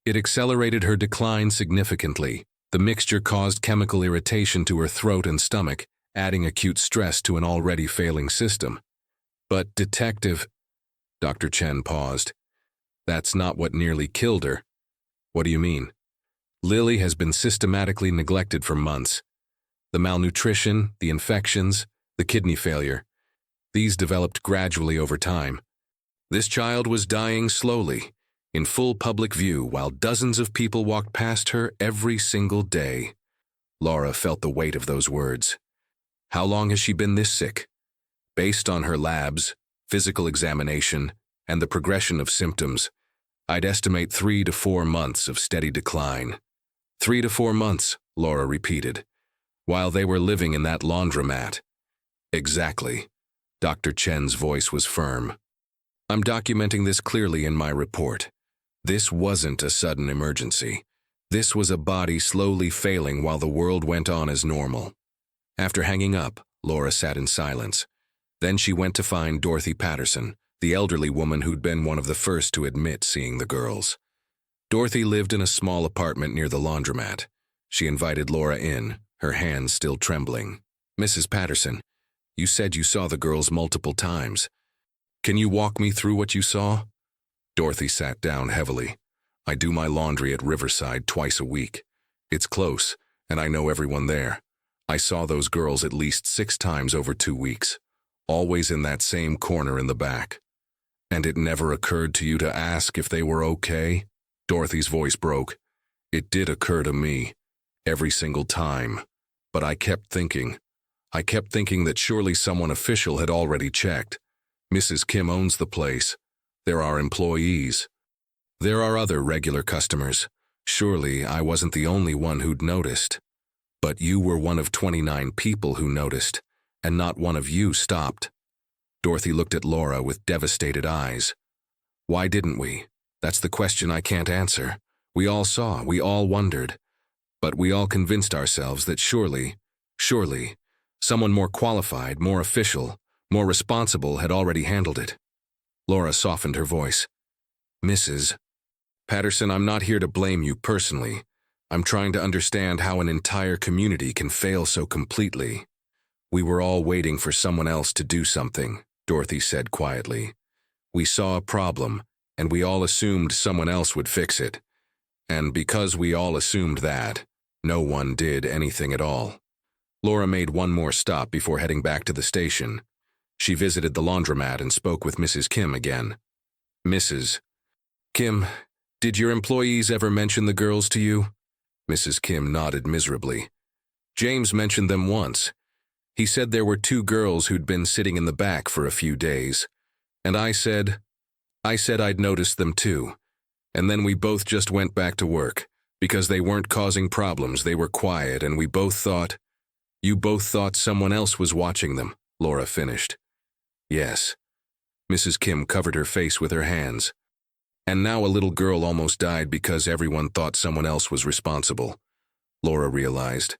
It accelerated her decline significantly. The mixture caused chemical irritation to her throat and stomach, adding acute stress to an already failing system. But, Detective, Dr. Chen paused. That's not what nearly killed her. What do you mean? Lily has been systematically neglected for months. The malnutrition, the infections, the kidney failure. These developed gradually over time. This child was dying slowly, in full public view, while dozens of people walked past her every single day. Laura felt the weight of those words. How long has she been this sick? Based on her labs, physical examination, and the progression of symptoms, I'd estimate 3 to 4 months of steady decline. 3 to 4 months, Laura repeated, while they were living in that laundromat. Exactly. Dr. Chen's voice was firm. I'm documenting this clearly in my report. This wasn't a sudden emergency. This was a body slowly failing while the world went on as normal. After hanging up, Laura sat in silence. Then she went to find Dorothy Patterson, the elderly woman who'd been one of the first to admit seeing the girls. Dorothy lived in a small apartment near the laundromat. She invited Laura in, her hands still trembling. Mrs. Patterson, you said you saw the girls multiple times. Can you walk me through what you saw? Dorothy sat down heavily. I do my laundry at Riverside twice a week. It's close, and I know everyone there. I saw those girls at least 6 times over 2 weeks, always in that same corner in the back. And it never occurred to you to ask if they were okay? Dorothy's voice broke. It did occur to me, every single time. But I kept thinking that surely someone official had already checked. Mrs. Kim owns the place. There are employees. There are other regular customers. Surely I wasn't the only one who'd noticed. But you were one of 29 people who noticed, and not one of you stopped. Dorothy looked at Laura with devastated eyes. Why didn't we? That's the question I can't answer. We all saw, we all wondered. But we all convinced ourselves that surely, someone more qualified, more official, more responsible had already handled it. Laura softened her voice. Mrs. Patterson, I'm not here to blame you personally. I'm trying to understand how an entire community can fail so completely. We were all waiting for someone else to do something, Dorothy said quietly. We saw a problem, and we all assumed someone else would fix it. And because we all assumed that, no one did anything at all. Laura made one more stop before heading back to the station. She visited the laundromat and spoke with Mrs. Kim again. Mrs. Kim, did your employees ever mention the girls to you? Mrs. Kim nodded miserably. James mentioned them once. He said there were 2 girls who'd been sitting in the back for a few days. And I said I'd noticed them too. And then we both just went back to work, because they weren't causing problems, they were quiet, and you both thought someone else was watching them, Laura finished. Yes. Mrs. Kim covered her face with her hands. And now a little girl almost died because everyone thought someone else was responsible. Laura realized.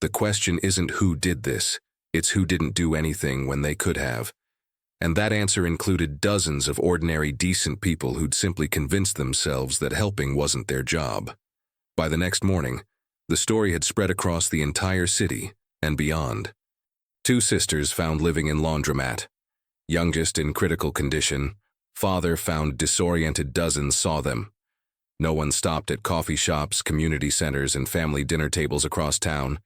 The question isn't who did this, it's who didn't do anything when they could have. And that answer included dozens of ordinary, decent people who'd simply convinced themselves that helping wasn't their job. By the next morning, the story had spread across the entire city and beyond. 2 sisters found living in Laundromat. Youngest in critical condition, father found disoriented, dozens saw them. No one stopped at coffee shops, community centers, and family dinner tables across town.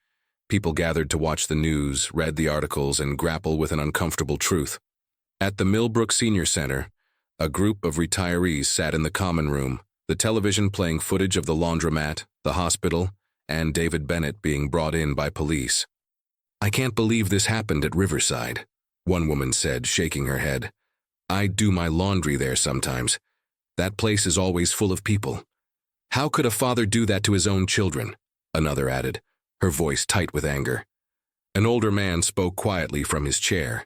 People gathered to watch the news, read the articles, and grapple with an uncomfortable truth. At the Millbrook Senior Center, a group of retirees sat in the common room, the television playing footage of the laundromat, the hospital, and David Bennett being brought in by police. "I can't believe this happened at Riverside," one woman said, shaking her head. "I do my laundry there sometimes. That place is always full of people. How could a father do that to his own children?" another added, her voice tight with anger. An older man spoke quietly from his chair.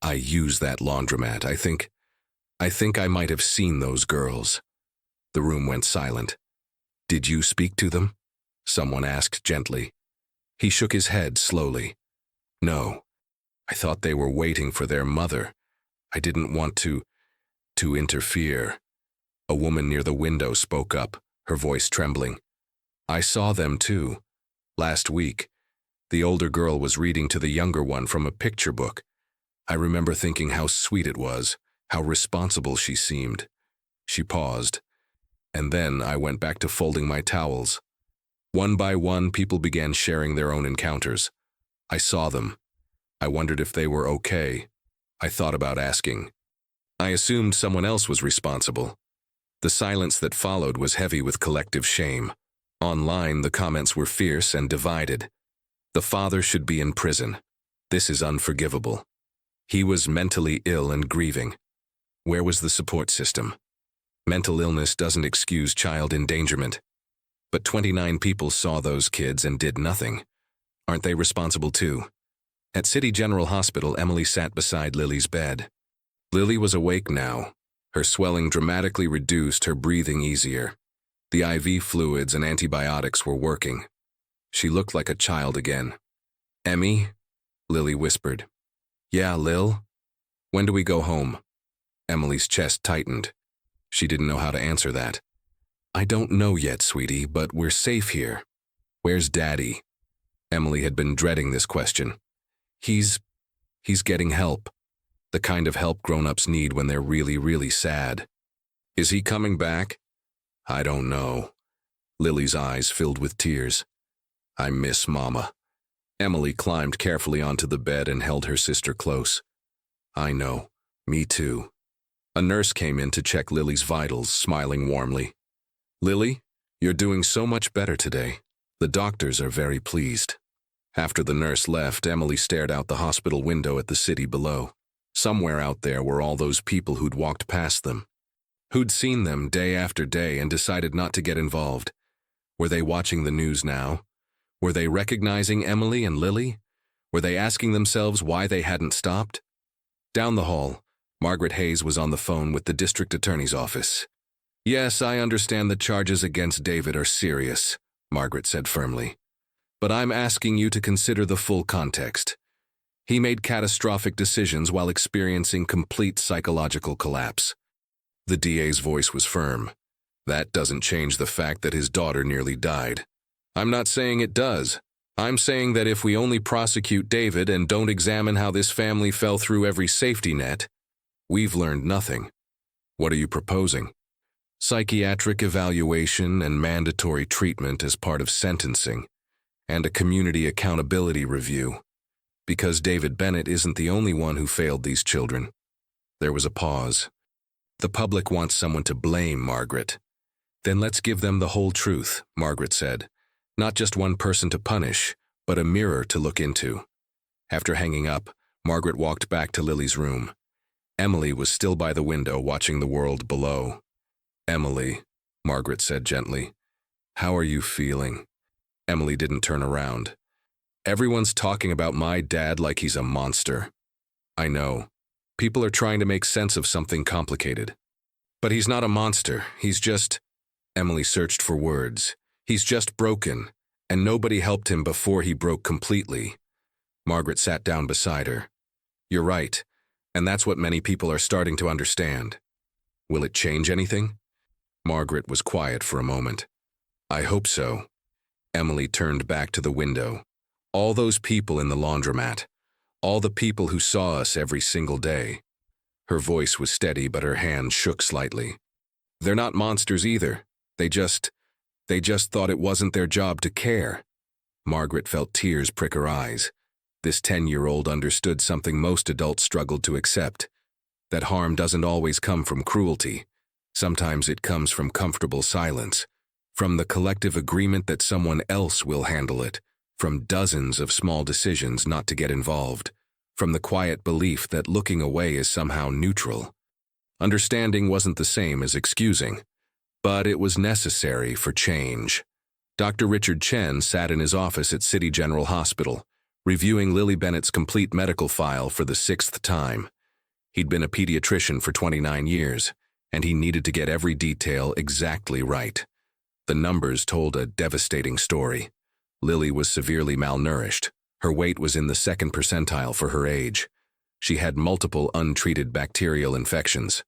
"I use that laundromat. I think I might have seen those girls." The room went silent. "Did you speak to them?" someone asked gently. He shook his head slowly. "No. I thought they were waiting for their mother. I didn't want to interfere." A woman near the window spoke up, her voice trembling. "I saw them too. Last week. The older girl was reading to the younger one from a picture book. I remember thinking how sweet it was, how responsible she seemed." She paused. "And then I went back to folding my towels. One by one, people began sharing their own encounters. I saw them. I wondered if they were okay. I thought about asking. I assumed someone else was responsible." The silence that followed was heavy with collective shame. Online, the comments were fierce and divided. "The father should be in prison. This is unforgivable. He was mentally ill and grieving. Where was the support system? Mental illness doesn't excuse child endangerment. But 29 people saw those kids and did nothing. Aren't they responsible too?" At City General Hospital, Emily sat beside Lily's bed. Lily was awake now. Her swelling dramatically reduced, her breathing easier. The IV fluids and antibiotics were working. She looked like a child again. "Emmy?" Lily whispered. "Yeah, Lil? When do we go home?" Emily's chest tightened. She didn't know how to answer that. "I don't know yet, sweetie, but we're safe here." "Where's Daddy?" Emily had been dreading this question. He's getting help. The kind of help grown-ups need when they're really, really sad." "Is he coming back?" "I don't know." Lily's eyes filled with tears. "I miss Mama." Emily climbed carefully onto the bed and held her sister close. "I know. Me too." A nurse came in to check Lily's vitals, smiling warmly. "Lily, you're doing so much better today. The doctors are very pleased." After the nurse left, Emily stared out the hospital window at the city below. Somewhere out there were all those people who'd walked past them, who'd seen them day after day and decided not to get involved. Were they watching the news now? Were they recognizing Emily and Lily? Were they asking themselves why they hadn't stopped? Down the hall, Margaret Hayes was on the phone with the district attorney's office. "Yes, I understand the charges against David are serious," Margaret said firmly. "But I'm asking you to consider the full context. He made catastrophic decisions while experiencing complete psychological collapse." The DA's voice was firm. "That doesn't change the fact that his daughter nearly died." "I'm not saying it does. I'm saying that if we only prosecute David and don't examine how this family fell through every safety net, we've learned nothing." "What are you proposing?" "Psychiatric evaluation and mandatory treatment as part of sentencing, and a community accountability review. Because David Bennett isn't the only one who failed these children." There was a pause. "The public wants someone to blame, Margaret." "Then let's give them the whole truth," Margaret said. "Not just one person to punish, but a mirror to look into." After hanging up, Margaret walked back to Lily's room. Emily was still by the window watching the world below. "Emily," Margaret said gently, "how are you feeling?" Emily didn't turn around. "Everyone's talking about my dad like he's a monster." "I know. People are trying to make sense of something complicated. But he's not a monster, he's just—" Emily searched for words. "He's just broken, and nobody helped him before he broke completely." Margaret sat down beside her. "You're right, and that's what many people are starting to understand. Will it change anything?" Margaret was quiet for a moment. "I hope so." Emily turned back to the window. "All those people in the laundromat. All the people who saw us every single day." Her voice was steady, but her hand shook slightly. "They're not monsters either. They just thought it wasn't their job to care." Margaret felt tears prick her eyes. This 10-year-old understood something most adults struggled to accept, that harm doesn't always come from cruelty. Sometimes it comes from comfortable silence, from the collective agreement that someone else will handle it, from dozens of small decisions not to get involved, from the quiet belief that looking away is somehow neutral. Understanding wasn't the same as excusing, but it was necessary for change. Dr. Richard Chen sat in his office at City General Hospital, reviewing Lily Bennett's complete medical file for the 6th time. He'd been a pediatrician for 29 years, and he needed to get every detail exactly right. The numbers told a devastating story. Lily was severely malnourished. Her weight was in the 2nd percentile for her age. She had multiple untreated bacterial infections.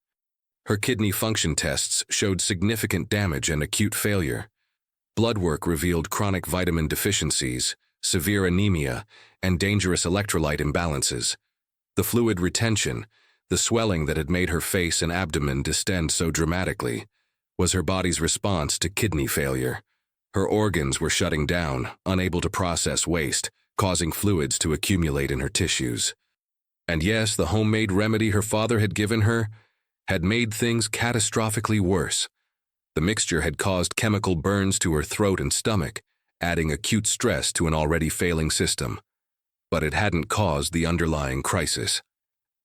Her kidney function tests showed significant damage and acute failure. Blood work revealed chronic vitamin deficiencies, severe anemia, and dangerous electrolyte imbalances. The fluid retention, the swelling that had made her face and abdomen distend so dramatically, was her body's response to kidney failure. Her organs were shutting down, unable to process waste, causing fluids to accumulate in her tissues. And yes, the homemade remedy her father had given her had made things catastrophically worse. The mixture had caused chemical burns to her throat and stomach, adding acute stress to an already failing system. But it hadn't caused the underlying crisis.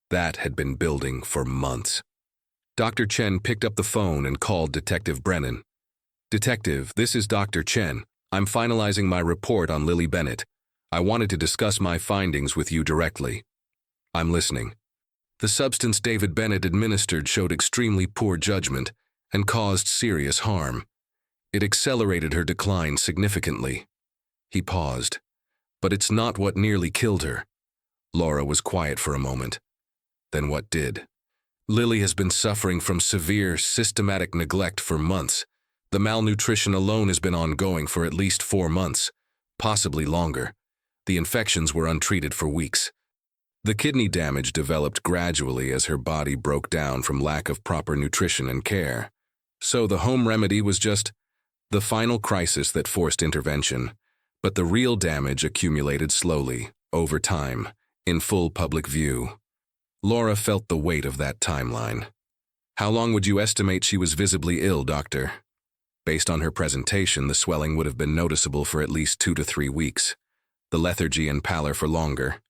That had been building for months. Dr. Chen picked up the phone and called Detective Brennan. "Detective, this is Dr. Chen. I'm finalizing my report on Lily Bennett. I wanted to discuss my findings with you directly." "I'm listening." "The substance David Bennett administered showed extremely poor judgment and caused serious harm. It accelerated her decline significantly." He paused. "But it's not what nearly killed her." Laura was quiet for a moment. "Then what did?" "Lily has been suffering from severe, systematic neglect for months. The malnutrition alone has been ongoing for at least 4 months, possibly longer. The infections were untreated for weeks. The kidney damage developed gradually as her body broke down from lack of proper nutrition and care. So the home remedy was just the final crisis that forced intervention. But the real damage accumulated slowly, over time, in full public view." Laura felt the weight of that timeline. "How long would you estimate she was visibly ill, doctor?" Based on her presentation, the swelling would have been noticeable for at least 2 to 3 weeks, the lethargy and pallor for longer.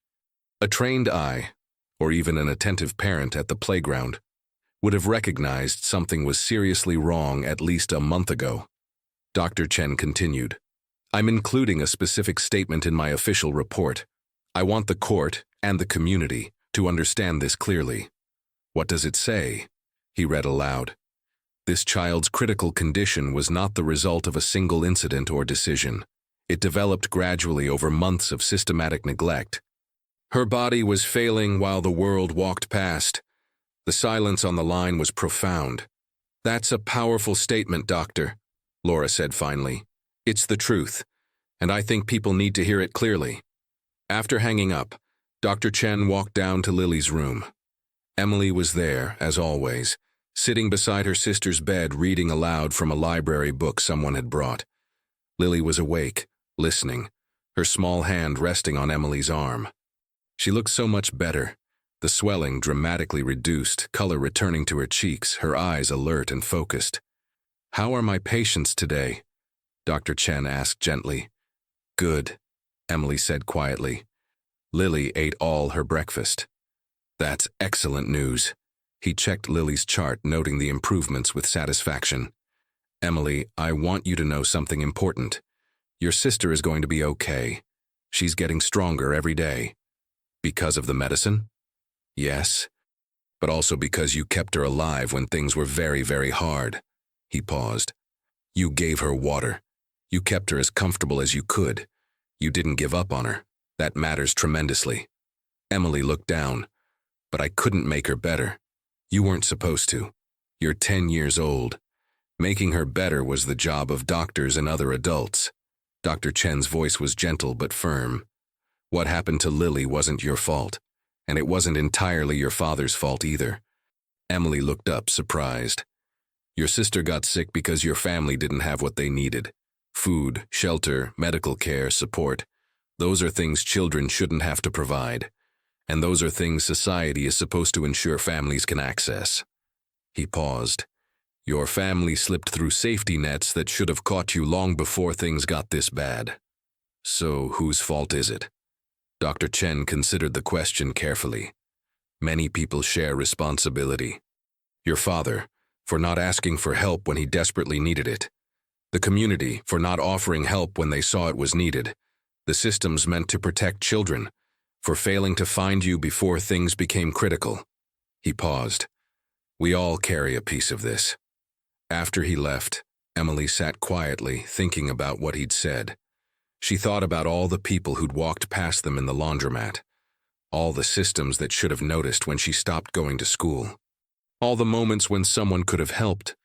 A trained eye, or even an attentive parent at the playground, would have recognized something was seriously wrong at least a month ago. Dr. Chen continued, "I'm including a specific statement in my official report. I want the court and the community to understand this clearly." "What does it say?" He read aloud. "This child's critical condition was not the result of a single incident or decision. It developed gradually over months of systematic neglect. Her body was failing while the world walked past." The silence on the line was profound. "That's a powerful statement, doctor," Laura said finally. "It's the truth, and I think people need to hear it clearly." After hanging up, Dr. Chen walked down to Lily's room. Emily was there, as always, sitting beside her sister's bed reading aloud from a library book someone had brought. Lily was awake, listening, her small hand resting on Emily's arm. She looked so much better, the swelling dramatically reduced, color returning to her cheeks, her eyes alert and focused. "How are my patients today?" Dr. Chen asked gently. "Good," Emily said quietly. Lily ate all her breakfast. That's excellent news. He checked Lily's chart, noting the improvements with satisfaction. Emily, I want you to know something important. Your sister is going to be okay. She's getting stronger every day. Because of the medicine? Yes, but also because you kept her alive when things were very, very hard. He paused. You gave her water. You kept her as comfortable as you could. You didn't give up on her. That matters tremendously. Emily looked down. But I couldn't make her better. You weren't supposed to. You're 10 years old. Making her better was the job of doctors and other adults. Dr. Chen's voice was gentle but firm. What happened to Lily wasn't your fault, and it wasn't entirely your father's fault either. Emily looked up, surprised. Your sister got sick because your family didn't have what they needed. Food, shelter, medical care, support. Those are things children shouldn't have to provide. And those are things society is supposed to ensure families can access. He paused. Your family slipped through safety nets that should have caught you long before things got this bad. So whose fault is it? Dr. Chen considered the question carefully. Many people share responsibility. Your father, for not asking for help when he desperately needed it. The community, for not offering help when they saw it was needed. The systems meant to protect children, for failing to find you before things became critical. He paused. We all carry a piece of this. After he left, Emily sat quietly, thinking about what he'd said. She thought about all the people who'd walked past them in the laundromat, all the systems that should have noticed when she stopped going to school, all the moments when someone could have helped.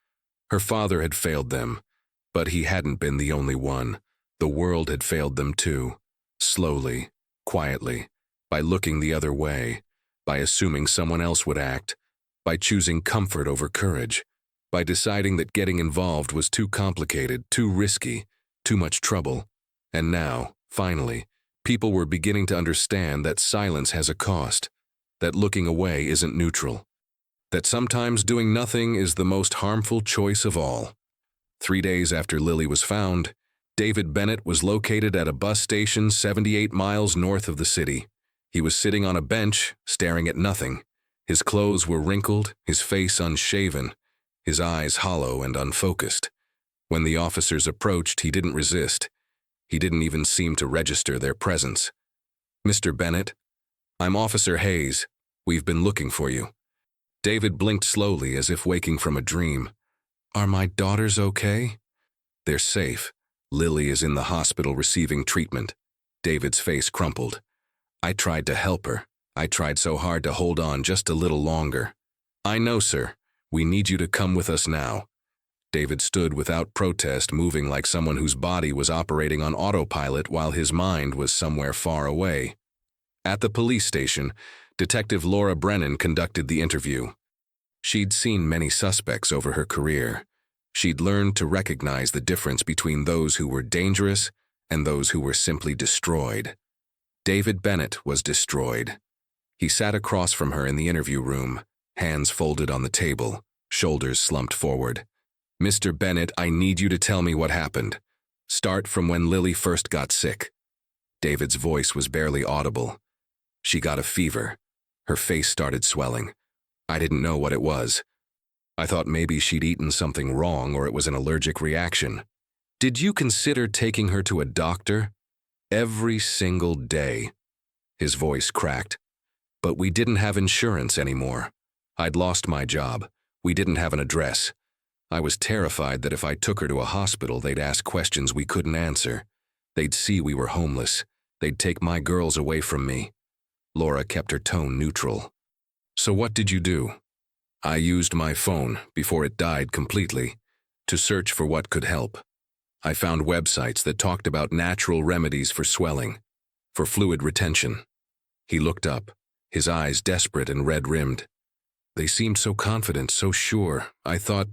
Her father had failed them, but he hadn't been the only one. The world had failed them too, slowly, quietly, by looking the other way, by assuming someone else would act, by choosing comfort over courage, by deciding that getting involved was too complicated, too risky, too much trouble. And now, finally, people were beginning to understand that silence has a cost, that looking away isn't neutral, that sometimes doing nothing is the most harmful choice of all. 3 days after Lily was found, David Bennett was located at a bus station 78 miles north of the city. He was sitting on a bench, staring at nothing. His clothes were wrinkled, his face unshaven, his eyes hollow and unfocused. When the officers approached, he didn't resist. He didn't even seem to register their presence. Mr. Bennett, I'm Officer Hayes. We've been looking for you. David blinked slowly as if waking from a dream. Are my daughters okay? They're safe. Lily is in the hospital receiving treatment. David's face crumpled. I tried to help her. I tried so hard to hold on just a little longer. I know, sir. We need you to come with us now. David stood without protest, moving like someone whose body was operating on autopilot while his mind was somewhere far away. At the police station, Detective Laura Brennan conducted the interview. She'd seen many suspects over her career. She'd learned to recognize the difference between those who were dangerous and those who were simply destroyed. David Bennett was destroyed. He sat across from her in the interview room, hands folded on the table, shoulders slumped forward. Mr. Bennett, I need you to tell me what happened. Start from when Lily first got sick. David's voice was barely audible. She got a fever. Her face started swelling. I didn't know what it was. I thought maybe she'd eaten something wrong or it was an allergic reaction. Did you consider taking her to a doctor? Every single day. His voice cracked. But we didn't have insurance anymore. I'd lost my job. We didn't have an address. I was terrified that if I took her to a hospital, they'd ask questions we couldn't answer. They'd see we were homeless. They'd take my girls away from me. Laura kept her tone neutral. So what did you do? I used my phone, before it died completely, to search for what could help. I found websites that talked about natural remedies for swelling, for fluid retention. He looked up, his eyes desperate and red-rimmed. They seemed so confident, so sure. I thought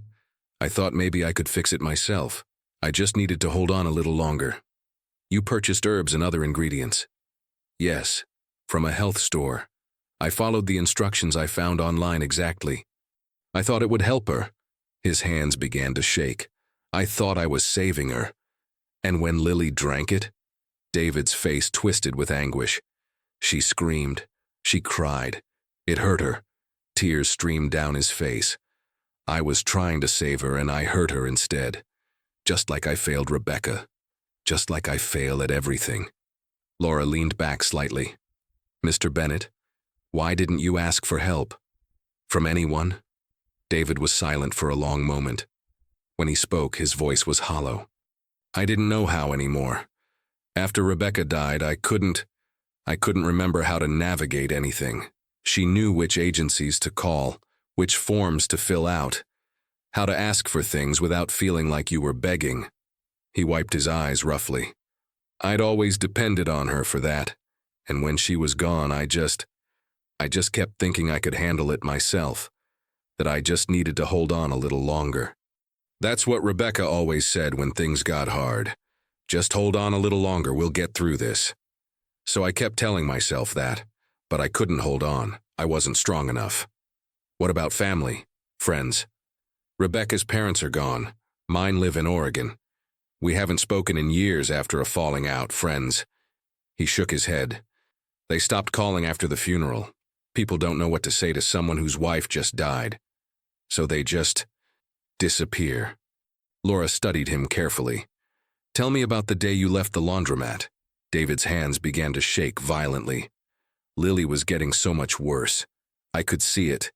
maybe I could fix it myself. I just needed to hold on a little longer. You purchased herbs and other ingredients. Yes, from a health store. I followed the instructions I found online exactly. I thought it would help her. His hands began to shake. I thought I was saving her. And when Lily drank it, David's face twisted with anguish. She screamed. She cried. It hurt her. Tears streamed down his face. I was trying to save her and I hurt her instead. Just like I failed Rebecca. Just like I fail at everything. Laura leaned back slightly. Mr. Bennett, why didn't you ask for help? From anyone? David was silent for a long moment. When he spoke, his voice was hollow. I didn't know how anymore. After Rebecca died, I couldn't remember how to navigate anything. She knew which agencies to call, which forms to fill out, how to ask for things without feeling like you were begging. He wiped his eyes roughly. I'd always depended on her for that, and when she was gone, I just kept thinking I could handle it myself, that I just needed to hold on a little longer. That's what Rebecca always said when things got hard. Just hold on a little longer, we'll get through this. So I kept telling myself that, but I couldn't hold on. I wasn't strong enough. What about family? Friends? Rebecca's parents are gone. Mine live in Oregon. We haven't spoken in years after a falling out, friends. He shook his head. They stopped calling after the funeral. People don't know what to say to someone whose wife just died. So they just disappear. Laura studied him carefully. Tell me about the day you left the laundromat. David's hands began to shake violently. Lily was getting so much worse. I could see it,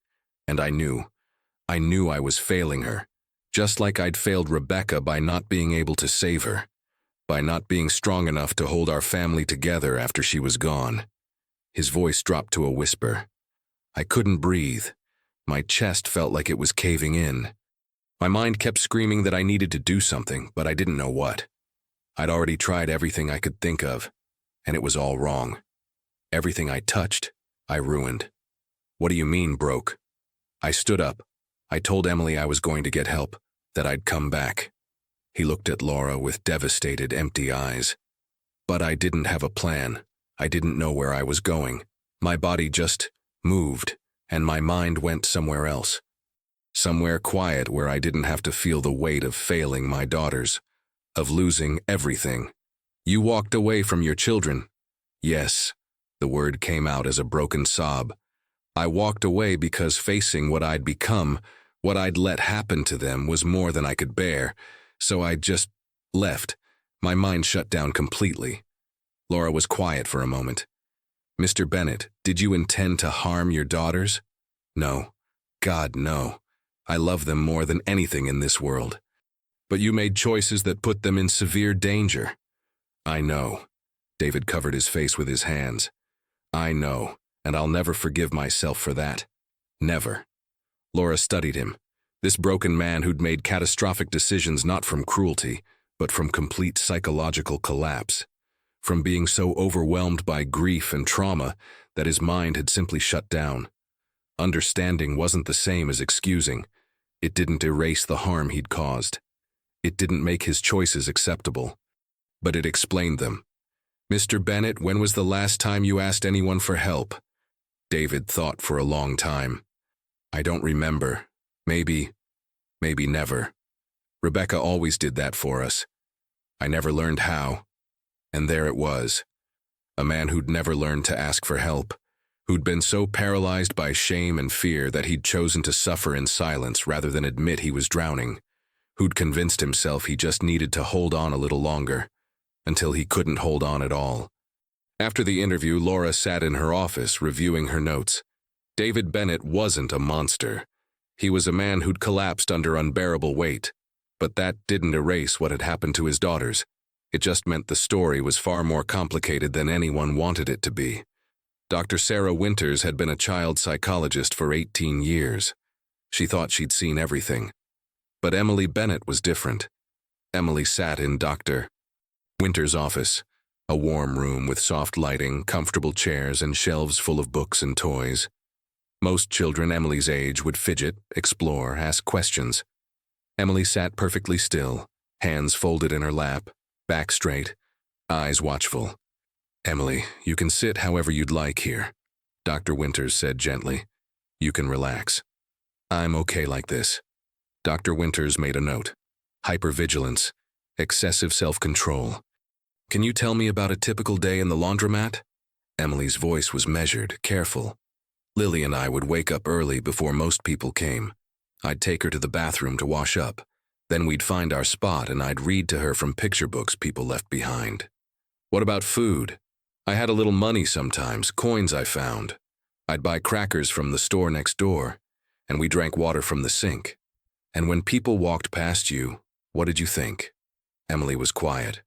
and I knew I was failing her, just like I'd failed Rebecca by not being able to save her, by not being strong enough to hold our family together after she was gone. His voice dropped to a whisper. I couldn't breathe. My chest felt like it was caving in. My mind kept screaming that I needed to do something, but I didn't know what. I'd already tried everything I could think of, and it was all wrong. Everything I touched, I ruined. What do you mean, broke? I stood up. I told Emily I was going to get help, that I'd come back. He looked at Laura with devastated, empty eyes. But I didn't have a plan. I didn't know where I was going. My body just moved, and my mind went somewhere else. Somewhere quiet where I didn't have to feel the weight of failing my daughters, of losing everything. You walked away from your children. Yes, the word came out as a broken sob. I walked away because facing what I'd become, what I'd let happen to them, was more than I could bear, so I just left. My mind shut down completely. Laura was quiet for a moment. Mr. Bennett, did you intend to harm your daughters? No. God, no. I love them more than anything in this world. But you made choices that put them in severe danger. I know. David covered his face with his hands. I know, and I'll never forgive myself for that. Never. Laura studied him. This broken man who'd made catastrophic decisions not from cruelty, but from complete psychological collapse. From being so overwhelmed by grief and trauma that his mind had simply shut down. Understanding wasn't the same as excusing. It didn't erase the harm he'd caused. It didn't make his choices acceptable. But it explained them. Mr. Bennett, when was the last time you asked anyone for help? David thought for a long time. I don't remember. Maybe never. Rebecca always did that for us. I never learned how. And there it was. A man who'd never learned to ask for help, who'd been so paralyzed by shame and fear that he'd chosen to suffer in silence rather than admit he was drowning, who'd convinced himself he just needed to hold on a little longer, until he couldn't hold on at all. After the interview, Laura sat in her office reviewing her notes. David Bennett wasn't a monster. He was a man who'd collapsed under unbearable weight, but that didn't erase what had happened to his daughters. It just meant the story was far more complicated than anyone wanted it to be. Dr. Sarah Winters had been a child psychologist for 18 years. She thought she'd seen everything. But Emily Bennett was different. Emily sat in Dr. Winters' office, a warm room with soft lighting, comfortable chairs, and shelves full of books and toys. Most children Emily's age would fidget, explore, ask questions. Emily sat perfectly still, hands folded in her lap, back straight, eyes watchful. Emily, you can sit however you'd like here, Dr. Winters said gently. You can relax. I'm okay like this. Dr. Winters made a note. Hypervigilance, excessive self-control. Can you tell me about a typical day in the laundromat? Emily's voice was measured, careful. Lily and I would wake up early before most people came. I'd take her to the bathroom to wash up. Then we'd find our spot and I'd read to her from picture books people left behind. What about food? I had a little money sometimes, coins I found. I'd buy crackers from the store next door, and we drank water from the sink. And when people walked past you, what did you think? Emily was quiet.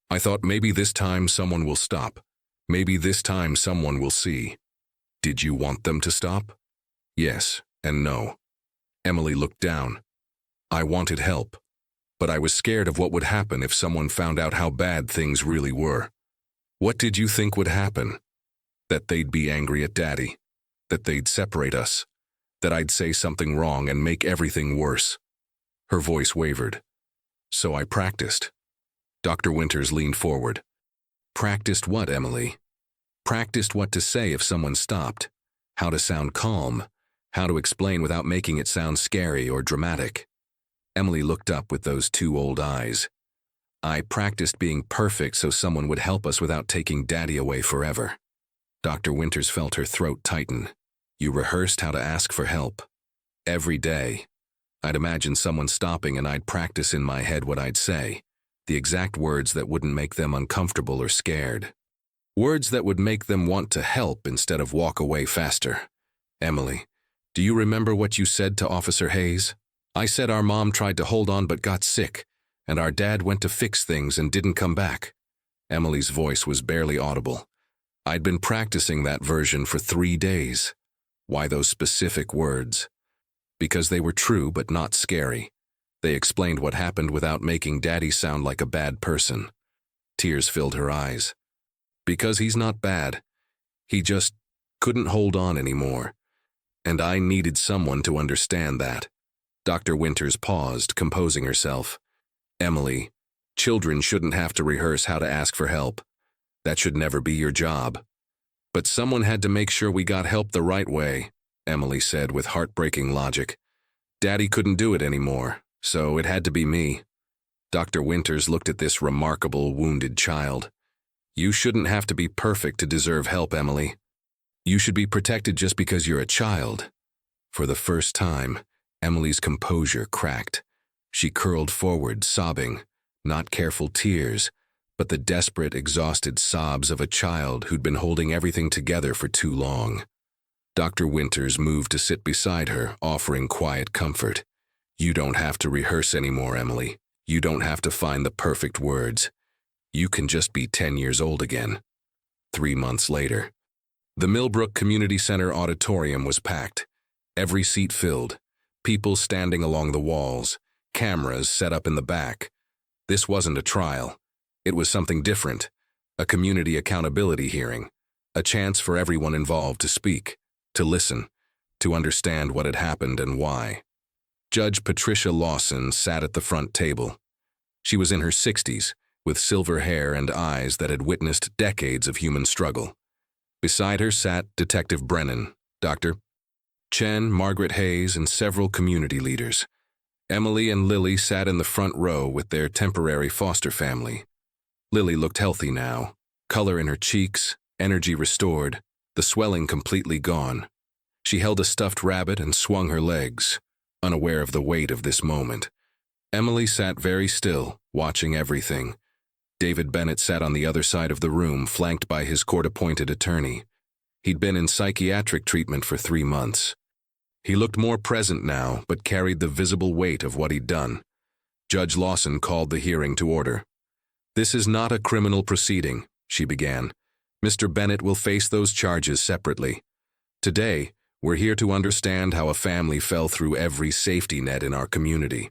I thought maybe this time someone will stop. Maybe this time someone will see. Did you want them to stop? Yes and no. Emily looked down. I wanted help, but I was scared of what would happen if someone found out how bad things really were. What did you think would happen? That they'd be angry at Daddy, that they'd separate us, that I'd say something wrong and make everything worse. Her voice wavered. So I practiced. Dr. Winters leaned forward. Practiced what, Emily? Practiced what to say if someone stopped, how to sound calm, how to explain without making it sound scary or dramatic. Emily looked up with those two old eyes. I practiced being perfect so someone would help us without taking Daddy away forever. Dr. Winters felt her throat tighten. You rehearsed how to ask for help. Every day. I'd imagine someone stopping and I'd practice in my head what I'd say, the exact words that wouldn't make them uncomfortable or scared. Words that would make them want to help instead of walk away faster. Emily, do you remember what you said to Officer Hayes? I said our mom tried to hold on but got sick, and our dad went to fix things and didn't come back. Emily's voice was barely audible. I'd been practicing that version for 3 days. Why those specific words? Because they were true but not scary. They explained what happened without making Daddy sound like a bad person. Tears filled her eyes. Because he's not bad. He just couldn't hold on anymore. And I needed someone to understand that. Dr. Winters paused, composing herself. Emily, children shouldn't have to rehearse how to ask for help. That should never be your job. But someone had to make sure we got help the right way, Emily said with heartbreaking logic. Daddy couldn't do it anymore, so it had to be me. Dr. Winters looked at this remarkable, wounded child. You shouldn't have to be perfect to deserve help, Emily. You should be protected just because you're a child. For the first time, Emily's composure cracked. She curled forward, sobbing, not careful tears, but the desperate, exhausted sobs of a child who'd been holding everything together for too long. Dr. Winters moved to sit beside her, offering quiet comfort. You don't have to rehearse anymore, Emily. You don't have to find the perfect words. You can just be 10 years old again. 3 months later. The Millbrook Community Center auditorium was packed. Every seat filled. People standing along the walls. Cameras set up in the back. This wasn't a trial. It was something different. A community accountability hearing. A chance for everyone involved to speak, to listen, to understand what had happened and why. Judge Patricia Lawson sat at the front table. She was in her 60s, with silver hair and eyes that had witnessed decades of human struggle. Beside her sat Detective Brennan, Dr. Chen, Margaret Hayes, and several community leaders. Emily and Lily sat in the front row with their temporary foster family. Lily looked healthy now, color in her cheeks, energy restored, the swelling completely gone. She held a stuffed rabbit and swung her legs, unaware of the weight of this moment. Emily sat very still, watching everything. David Bennett sat on the other side of the room, flanked by his court-appointed attorney. He'd been in psychiatric treatment for 3 months. He looked more present now, but carried the visible weight of what he'd done. Judge Lawson called the hearing to order. This is not a criminal proceeding, she began. Mr. Bennett will face those charges separately. Today, we're here to understand how a family fell through every safety net in our community.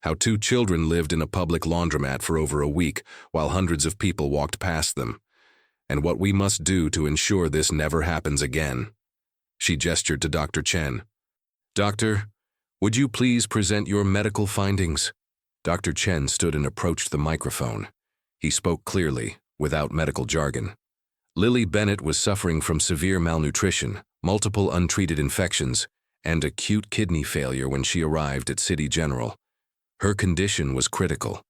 How 2 children lived in a public laundromat for over a week while hundreds of people walked past them. And what we must do to ensure this never happens again. She gestured to Dr. Chen. Doctor, would you please present your medical findings? Dr. Chen stood and approached the microphone. He spoke clearly, without medical jargon. Lily Bennett was suffering from severe malnutrition, multiple untreated infections, and acute kidney failure when she arrived at City General. Her condition was critical.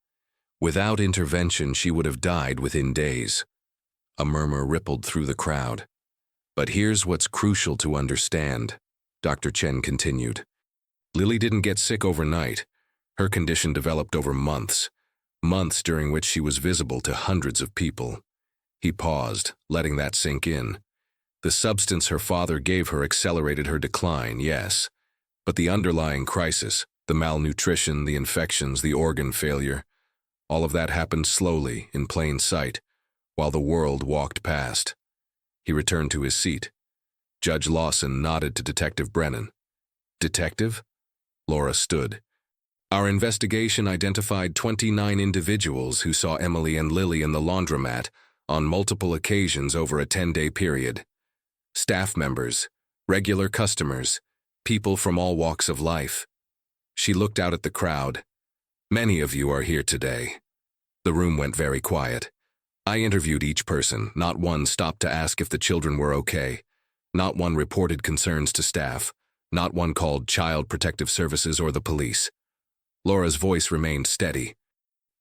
Without intervention, she would have died within days. A murmur rippled through the crowd. But here's what's crucial to understand, Dr. Chen continued. Lily didn't get sick overnight. Her condition developed over months during which she was visible to hundreds of people. He paused, letting that sink in. The substance her father gave her accelerated her decline, yes. But the underlying crisis, the malnutrition, the infections, the organ failure, all of that happened slowly, in plain sight, while the world walked past. He returned to his seat. Judge Lawson nodded to Detective Brennan. Detective? Laura stood. Our investigation identified 29 individuals who saw Emily and Lily in the laundromat on multiple occasions over a 10-day period. Staff members, regular customers, people from all walks of life. She looked out at the crowd. Many of you are here today. The room went very quiet. I interviewed each person. Not one stopped to ask if the children were okay. Not one reported concerns to staff. Not one called Child Protective Services or the police. Laura's voice remained steady.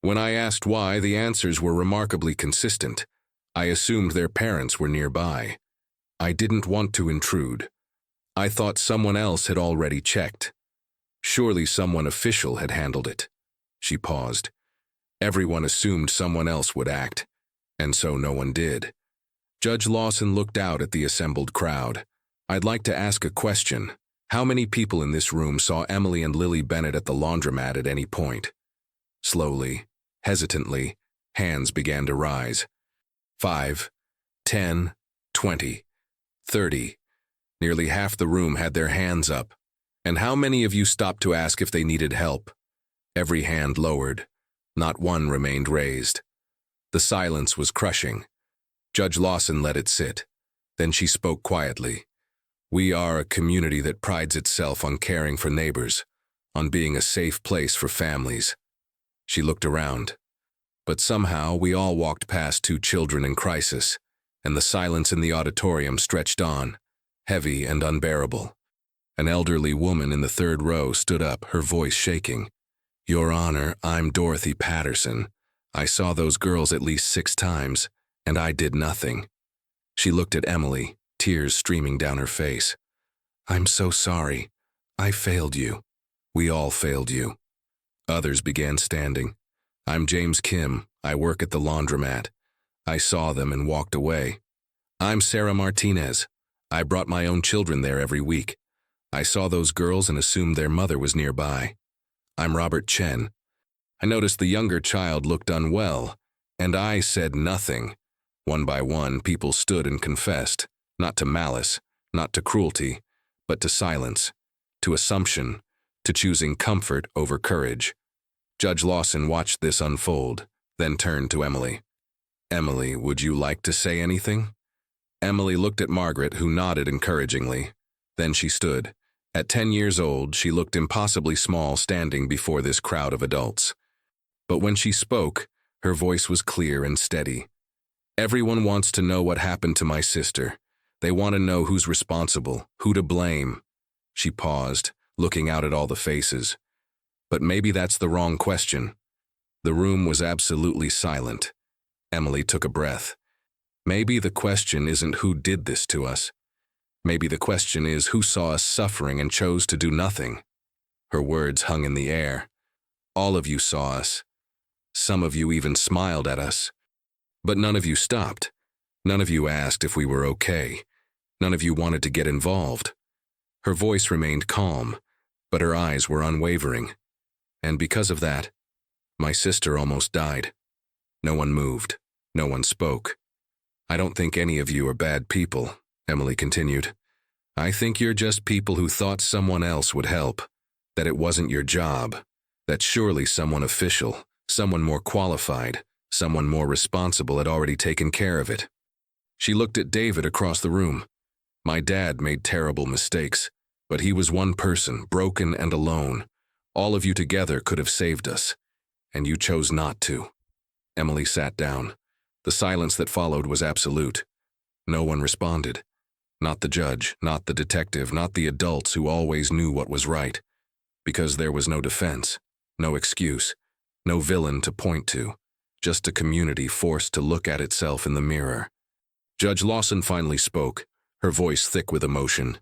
When I asked why, the answers were remarkably consistent. I assumed their parents were nearby. I didn't want to intrude. I thought someone else had already checked. Surely someone official had handled it. She paused. Everyone assumed someone else would act, and so no one did. Judge Lawson looked out at the assembled crowd. I'd like to ask a question. How many people in this room saw Emily and Lily Bennett at the laundromat at any point? Slowly, hesitantly, hands began to rise. 5, 10, 20, 30. Nearly half the room had their hands up. And how many of you stopped to ask if they needed help? Every hand lowered. Not one remained raised. The silence was crushing. Judge Lawson let it sit. Then she spoke quietly. We are a community that prides itself on caring for neighbors, on being a safe place for families. She looked around. But somehow we all walked past 2 children in crisis, and the silence in the auditorium stretched on, heavy and unbearable. An elderly woman in the 3rd row stood up, her voice shaking. Your Honor, I'm Dorothy Patterson. I saw those girls at least 6 times, and I did nothing. She looked at Emily, tears streaming down her face. I'm so sorry. I failed you. We all failed you. Others began standing. I'm James Kim. I work at the laundromat. I saw them and walked away. I'm Sarah Martinez. I brought my own children there every week. I saw those girls and assumed their mother was nearby. I'm Robert Chen. I noticed the younger child looked unwell, and I said nothing. One by one, people stood and confessed. Not to malice, not to cruelty, but to silence, to assumption, to choosing comfort over courage. Judge Lawson watched this unfold, then turned to Emily. Emily, would you like to say anything? Emily looked at Margaret, who nodded encouragingly. Then she stood. At 10 years old, she looked impossibly small standing before this crowd of adults. But when she spoke, her voice was clear and steady. Everyone wants to know what happened to my sister. They want to know who's responsible, who to blame. She paused, looking out at all the faces. But maybe that's the wrong question. The room was absolutely silent. Emily took a breath. Maybe the question isn't who did this to us. Maybe the question is who saw us suffering and chose to do nothing. Her words hung in the air. All of you saw us. Some of you even smiled at us. But none of you stopped. None of you asked if we were okay. None of you wanted to get involved. Her voice remained calm, but her eyes were unwavering. And because of that, my sister almost died. No one moved. No one spoke. I don't think any of you are bad people, Emily continued. I think you're just people who thought someone else would help, that it wasn't your job, that surely someone official, someone more qualified, someone more responsible had already taken care of it. She looked at David across the room. My dad made terrible mistakes, but he was one person, broken and alone. All of you together could have saved us, and you chose not to. Emily sat down. The silence that followed was absolute. No one responded. Not the judge, not the detective, not the adults who always knew what was right. Because there was no defense, no excuse, no villain to point to, just a community forced to look at itself in the mirror. Judge Lawson finally spoke, her voice thick with emotion.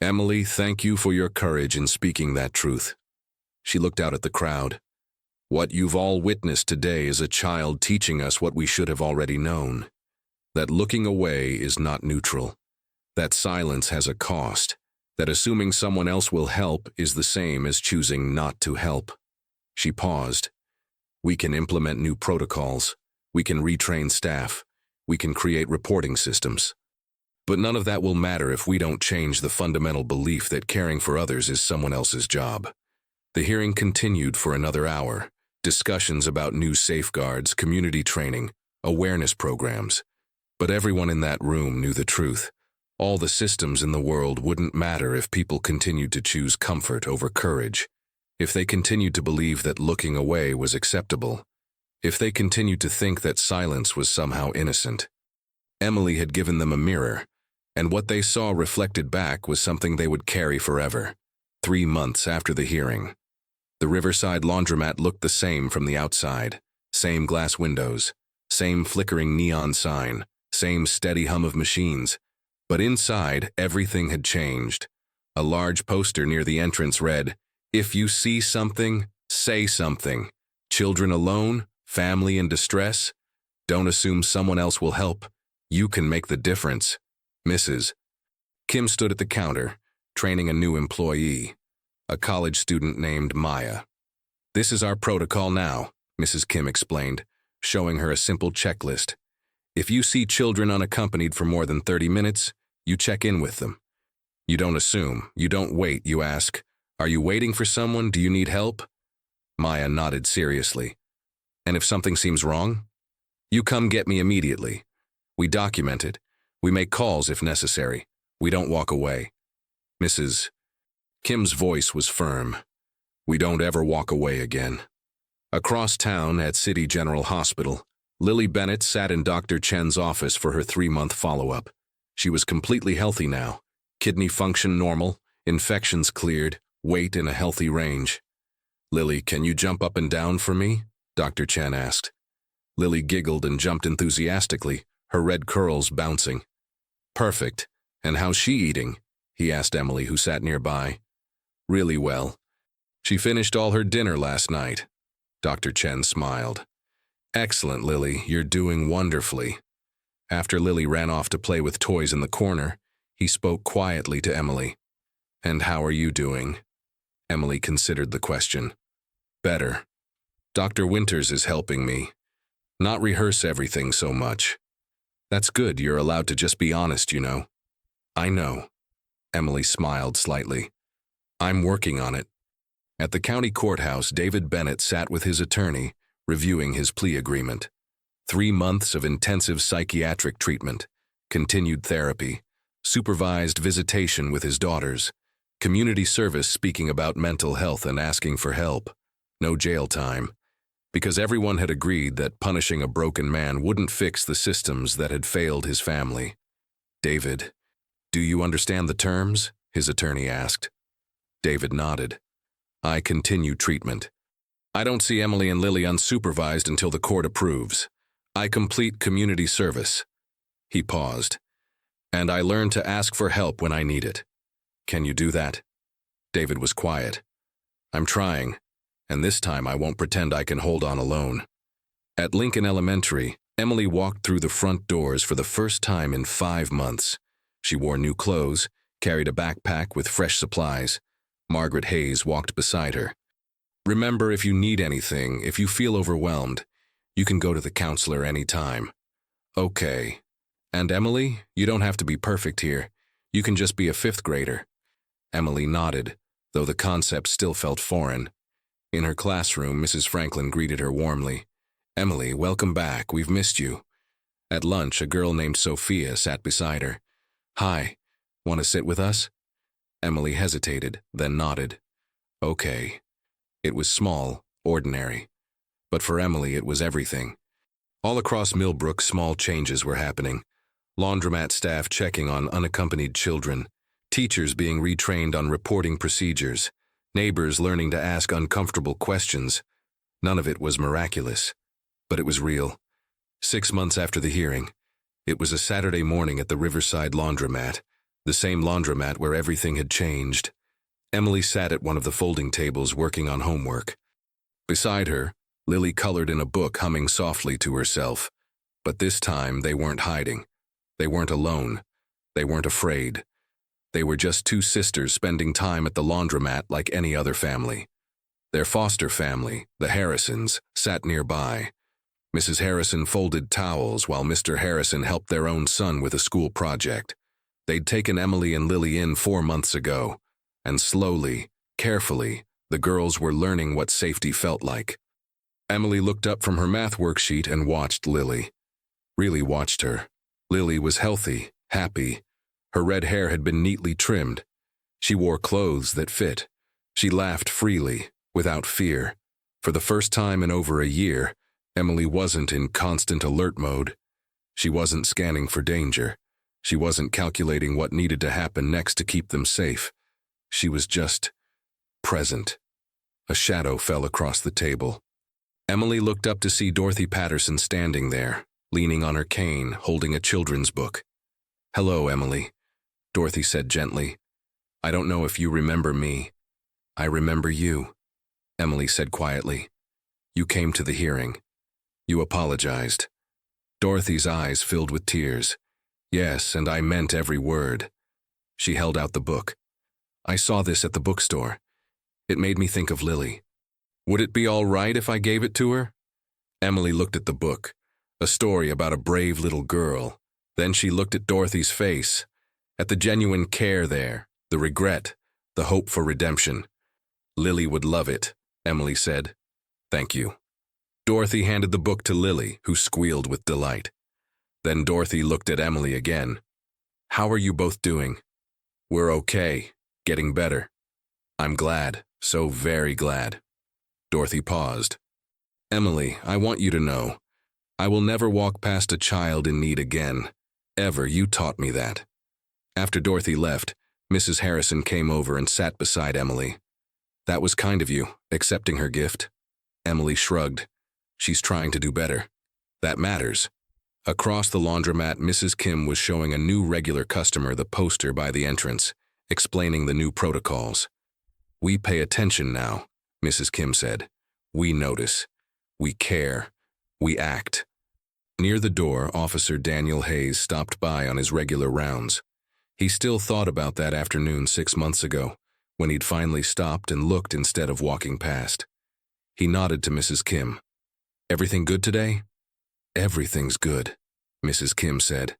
"Emily, thank you for your courage in speaking that truth." She looked out at the crowd. "What you've all witnessed today is a child teaching us what we should have already known. That looking away is not neutral. That silence has a cost. That assuming someone else will help is the same as choosing not to help." She paused. "We can implement new protocols. We can retrain staff. We can create reporting systems. But none of that will matter if we don't change the fundamental belief that caring for others is someone else's job." The hearing continued for another hour. Discussions about new safeguards, community training, awareness programs. But everyone in that room knew the truth. All the systems in the world wouldn't matter if people continued to choose comfort over courage. If they continued to believe that looking away was acceptable. If they continued to think that silence was somehow innocent. Emily had given them a mirror, and what they saw reflected back was something they would carry forever. 3 months after the hearing. The Riverside Laundromat looked the same from the outside. Same glass windows, same flickering neon sign, same steady hum of machines. But inside, everything had changed. A large poster near the entrance read, "If you see something, say something. Children alone, family in distress, don't assume someone else will help. You can make the difference. Mrs. Kim stood at the counter, training a new employee, a college student named Maya. "This is our protocol now," Mrs. Kim explained, showing her a simple checklist. "If you see children unaccompanied for more than 30 minutes, you check in with them. You don't assume, you don't wait, you ask, 'Are you waiting for someone? Do you need help?'" Maya nodded seriously. "And if something seems wrong? You come get me immediately. We document it. We make calls if necessary. We don't walk away." Mrs. Kim's voice was firm. "We don't ever walk away again." Across town at City General Hospital, Lily Bennett sat in Dr. Chen's office for her 3-month follow-up. She was completely healthy now. Kidney function normal, infections cleared, weight in a healthy range. "Lily, can you jump up and down for me?" Dr. Chen asked. Lily giggled and jumped enthusiastically, her red curls bouncing. "Perfect. And how's she eating?" he asked Emily, who sat nearby. "Really well. She finished all her dinner last night." Dr. Chen smiled. "Excellent, Lily. You're doing wonderfully." After Lily ran off to play with toys in the corner, he spoke quietly to Emily. "And how are you doing?" Emily considered the question. "Better. Dr. Winters is helping me. Not rehearse everything so much." "That's good. You're allowed to just be honest, you know." "I know." Emily smiled slightly. "I'm working on it." At the county courthouse, David Bennett sat with his attorney, reviewing his plea agreement. 3 months of intensive psychiatric treatment, continued therapy, supervised visitation with his daughters, community service speaking about mental health and asking for help, no jail time, because everyone had agreed that punishing a broken man wouldn't fix the systems that had failed his family. "David, do you understand the terms?" his attorney asked. David nodded. "I continue treatment. I don't see Emily and Lily unsupervised until the court approves. I complete community service." He paused. "And I learn to ask for help when I need it. Can you do that?" David was quiet. "I'm trying, and this time I won't pretend I can hold on alone." At Lincoln Elementary, Emily walked through the front doors for the first time in 5 months. She wore new clothes, carried a backpack with fresh supplies. Margaret Hayes walked beside her. "Remember, if you need anything, if you feel overwhelmed, you can go to the counselor any time." "Okay. And Emily, you don't have to be perfect here. You can just be a 5th grader." Emily nodded, though the concept still felt foreign. In her classroom, Mrs. Franklin greeted her warmly. "Emily, welcome back. We've missed you." At lunch, a girl named Sophia sat beside her. "Hi. Want to sit with us?" Emily hesitated, then nodded. "Okay." It was small, ordinary. But for Emily, it was everything. All across Millbrook, small changes were happening. Laundromat staff checking on unaccompanied children, teachers being retrained on reporting procedures, neighbors learning to ask uncomfortable questions. None of it was miraculous, but it was real. 6 months after the hearing, It was a Saturday morning at the Riverside Laundromat, the same laundromat where everything had changed. Emily sat at one of the folding tables working on homework. Beside her, Lily colored in a book, humming softly to herself. But this time they weren't hiding. They weren't alone. They weren't afraid. They were just two sisters spending time at the laundromat like any other family. Their foster family, the Harrisons, sat nearby. Mrs. Harrison folded towels while Mr. Harrison helped their own son with a school project. They'd taken Emily and Lily in 4 months ago, and slowly, carefully, the girls were learning what safety felt like. Emily looked up from her math worksheet and watched Lily. Really watched her. Lily was healthy, happy. Her red hair had been neatly trimmed. She wore clothes that fit. She laughed freely, without fear. For the first time in over a year, Emily wasn't in constant alert mode. She wasn't scanning for danger. She wasn't calculating what needed to happen next to keep them safe. She was just present. A shadow fell across the table. Emily looked up to see Dorothy Patterson standing there, leaning on her cane, holding a children's book. "Hello, Emily," Dorothy said gently. "I don't know if you remember me." "I remember you," Emily said quietly. "You came to the hearing. You apologized." Dorothy's eyes filled with tears. "Yes, and I meant every word." She held out the book. "I saw this at the bookstore. It made me think of Lily. Would it be all right if I gave it to her?" Emily looked at the book, a story about a brave little girl. Then she looked at Dorothy's face, at the genuine care there, the regret, the hope for redemption. "Lily would love it," Emily said. "Thank you." Dorothy handed the book to Lily, who squealed with delight. Then Dorothy looked at Emily again. "How are you both doing?" "We're okay, getting better." "I'm glad, so very glad." Dorothy paused. "Emily, I want you to know, I will never walk past a child in need again. Ever, you taught me that." After Dorothy left, Mrs. Harrison came over and sat beside Emily. "That was kind of you, accepting her gift." Emily shrugged. "She's trying to do better. That matters." Across the laundromat, Mrs. Kim was showing a new regular customer the poster by the entrance, explaining the new protocols. "We pay attention now," Mrs. Kim said. "We notice. We care. We act." Near the door, Officer Daniel Hayes stopped by on his regular rounds. He still thought about that afternoon 6 months ago, when he'd finally stopped and looked instead of walking past. He nodded to Mrs. Kim. "Everything good today?" "Everything's good," Mrs. Kim said.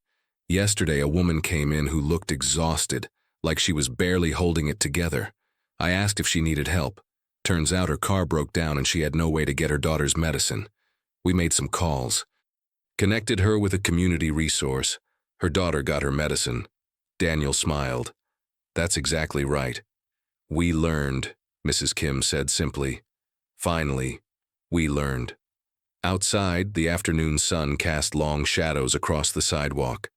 "Yesterday a woman came in who looked exhausted, like she was barely holding it together. I asked if she needed help. Turns out her car broke down and she had no way to get her daughter's medicine. We made some calls. Connected her with a community resource. Her daughter got her medicine." Daniel smiled. "That's exactly right. We learned," Mrs. Kim said simply. "Finally, we learned." Outside, the afternoon sun cast long shadows across the sidewalk.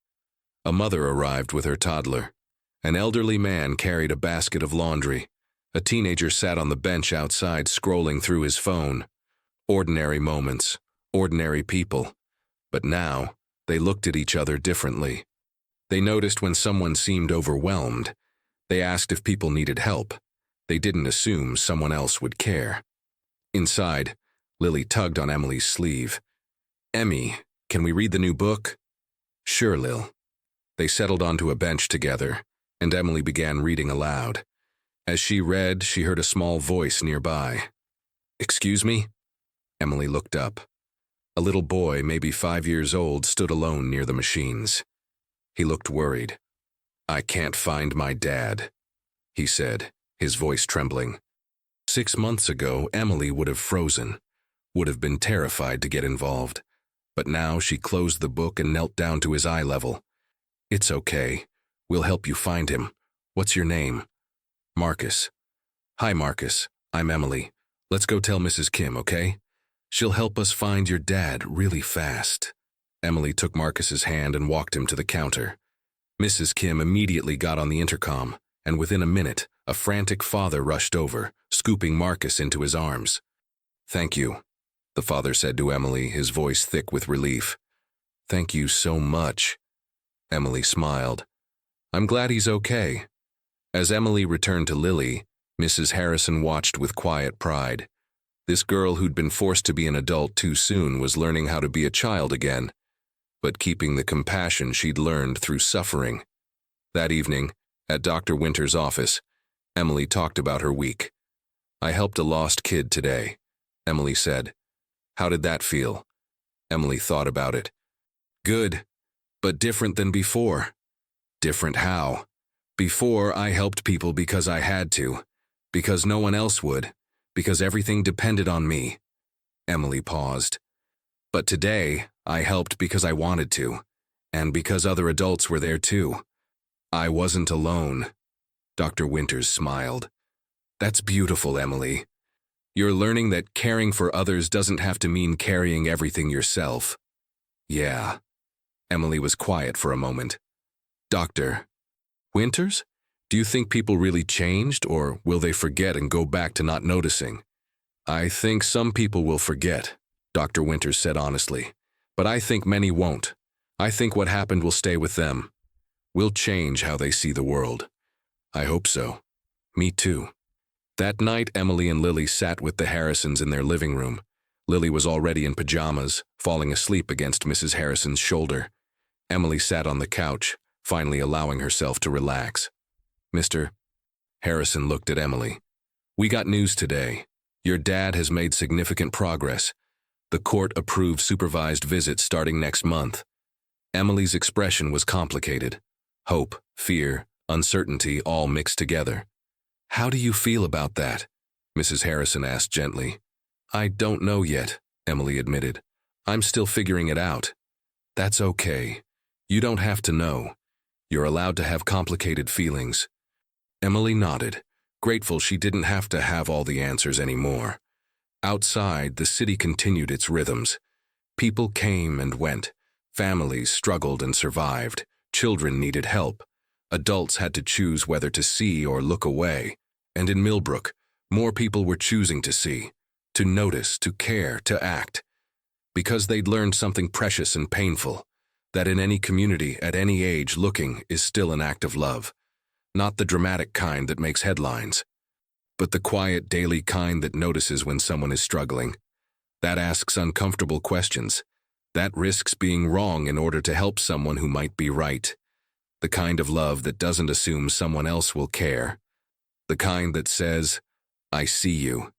A mother arrived with her toddler. An elderly man carried a basket of laundry. A teenager sat on the bench outside scrolling through his phone. Ordinary moments, ordinary people. But now, they looked at each other differently. They noticed when someone seemed overwhelmed. They asked if people needed help. They didn't assume someone else would care. Inside, Lily tugged on Emily's sleeve. "Emmy, can we read the new book?" "Sure, Lil." They settled onto a bench together, and Emily began reading aloud. As she read, she heard a small voice nearby. "Excuse me?" Emily looked up. A little boy, maybe 5 years old, stood alone near the machines. He looked worried. "I can't find my dad," he said, his voice trembling. 6 months ago, Emily would have frozen, would have been terrified to get involved. But now she closed the book and knelt down to his eye level. "It's okay. We'll help you find him. What's your name?" "Marcus." "Hi, Marcus. I'm Emily. Let's go tell Mrs. Kim, okay? She'll help us find your dad really fast." Emily took Marcus's hand and walked him to the counter. Mrs. Kim immediately got on the intercom, and within a minute, a frantic father rushed over, scooping Marcus into his arms. "Thank you," the father said to Emily, his voice thick with relief. "Thank you so much," Emily smiled. I'm glad he's okay. As Emily returned to Lily, Mrs. Harrison watched with quiet pride. This girl who'd been forced to be an adult too soon was learning how to be a child again, but keeping the compassion she'd learned through suffering. That evening, at Dr. Winter's office, Emily talked about her week. I helped a lost kid today, Emily said. How did that feel? Emily thought about it. Good, but different than before. Different how? Before, I helped people because I had to, because no one else would, because everything depended on me. Emily paused. But today, I helped because I wanted to, and because other adults were there too. I wasn't alone. Dr. Winters smiled. That's beautiful, Emily. You're learning that caring for others doesn't have to mean carrying everything yourself. Yeah. Emily was quiet for a moment. Dr. Winters? Do you think people really changed, or will they forget and go back to not noticing? I think some people will forget, Dr. Winters said honestly. But I think many won't. I think what happened will stay with them. We'll change how they see the world. I hope so. Me too. That night, Emily and Lily sat with the Harrisons in their living room. Lily was already in pajamas, falling asleep against Mrs. Harrison's shoulder. Emily sat on the couch, finally allowing herself to relax. Mr. Harrison looked at Emily. We got news today. Your dad has made significant progress. The court approved supervised visits starting next month. Emily's expression was complicated. Hope, fear, uncertainty all mixed together. How do you feel about that? Mrs. Harrison asked gently. I don't know yet, Emily admitted. I'm still figuring it out. That's okay. You don't have to know. You're allowed to have complicated feelings. Emily nodded, grateful she didn't have to have all the answers anymore. Outside, the city continued its rhythms. People came and went. Families struggled and survived. Children needed help. Adults had to choose whether to see or look away. And in Millbrook, more people were choosing to see, to notice, to care, to act. Because they'd learned something precious and painful, that in any community, at any age, looking is still an act of love. Not the dramatic kind that makes headlines, but the quiet, daily kind that notices when someone is struggling. That asks uncomfortable questions. That risks being wrong in order to help someone who might be right. The kind of love that doesn't assume someone else will care. The kind that says, I see you.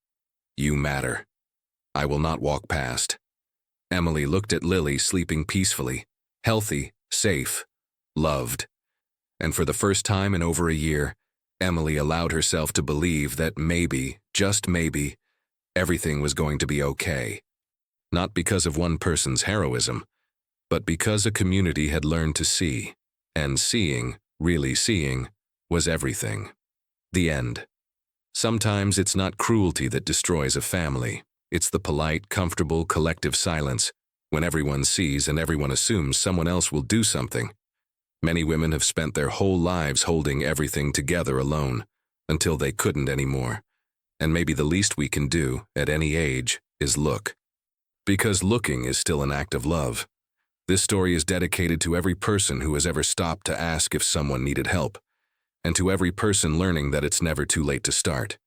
You matter. I will not walk past. Emily looked at Lily sleeping peacefully, healthy, safe, loved. And for the first time in over a year, Emily allowed herself to believe that maybe, just maybe, everything was going to be okay. Not because of one person's heroism, but because a community had learned to see, and seeing, really seeing, was everything. The end. Sometimes it's not cruelty that destroys a family. It's the polite, comfortable, collective silence when everyone sees and everyone assumes someone else will do something. Many women have spent their whole lives holding everything together alone, until they couldn't anymore. And maybe the least we can do, at any age, is look. Because looking is still an act of love. This story is dedicated to every person who has ever stopped to ask if someone needed help, and to every person learning that it's never too late to start.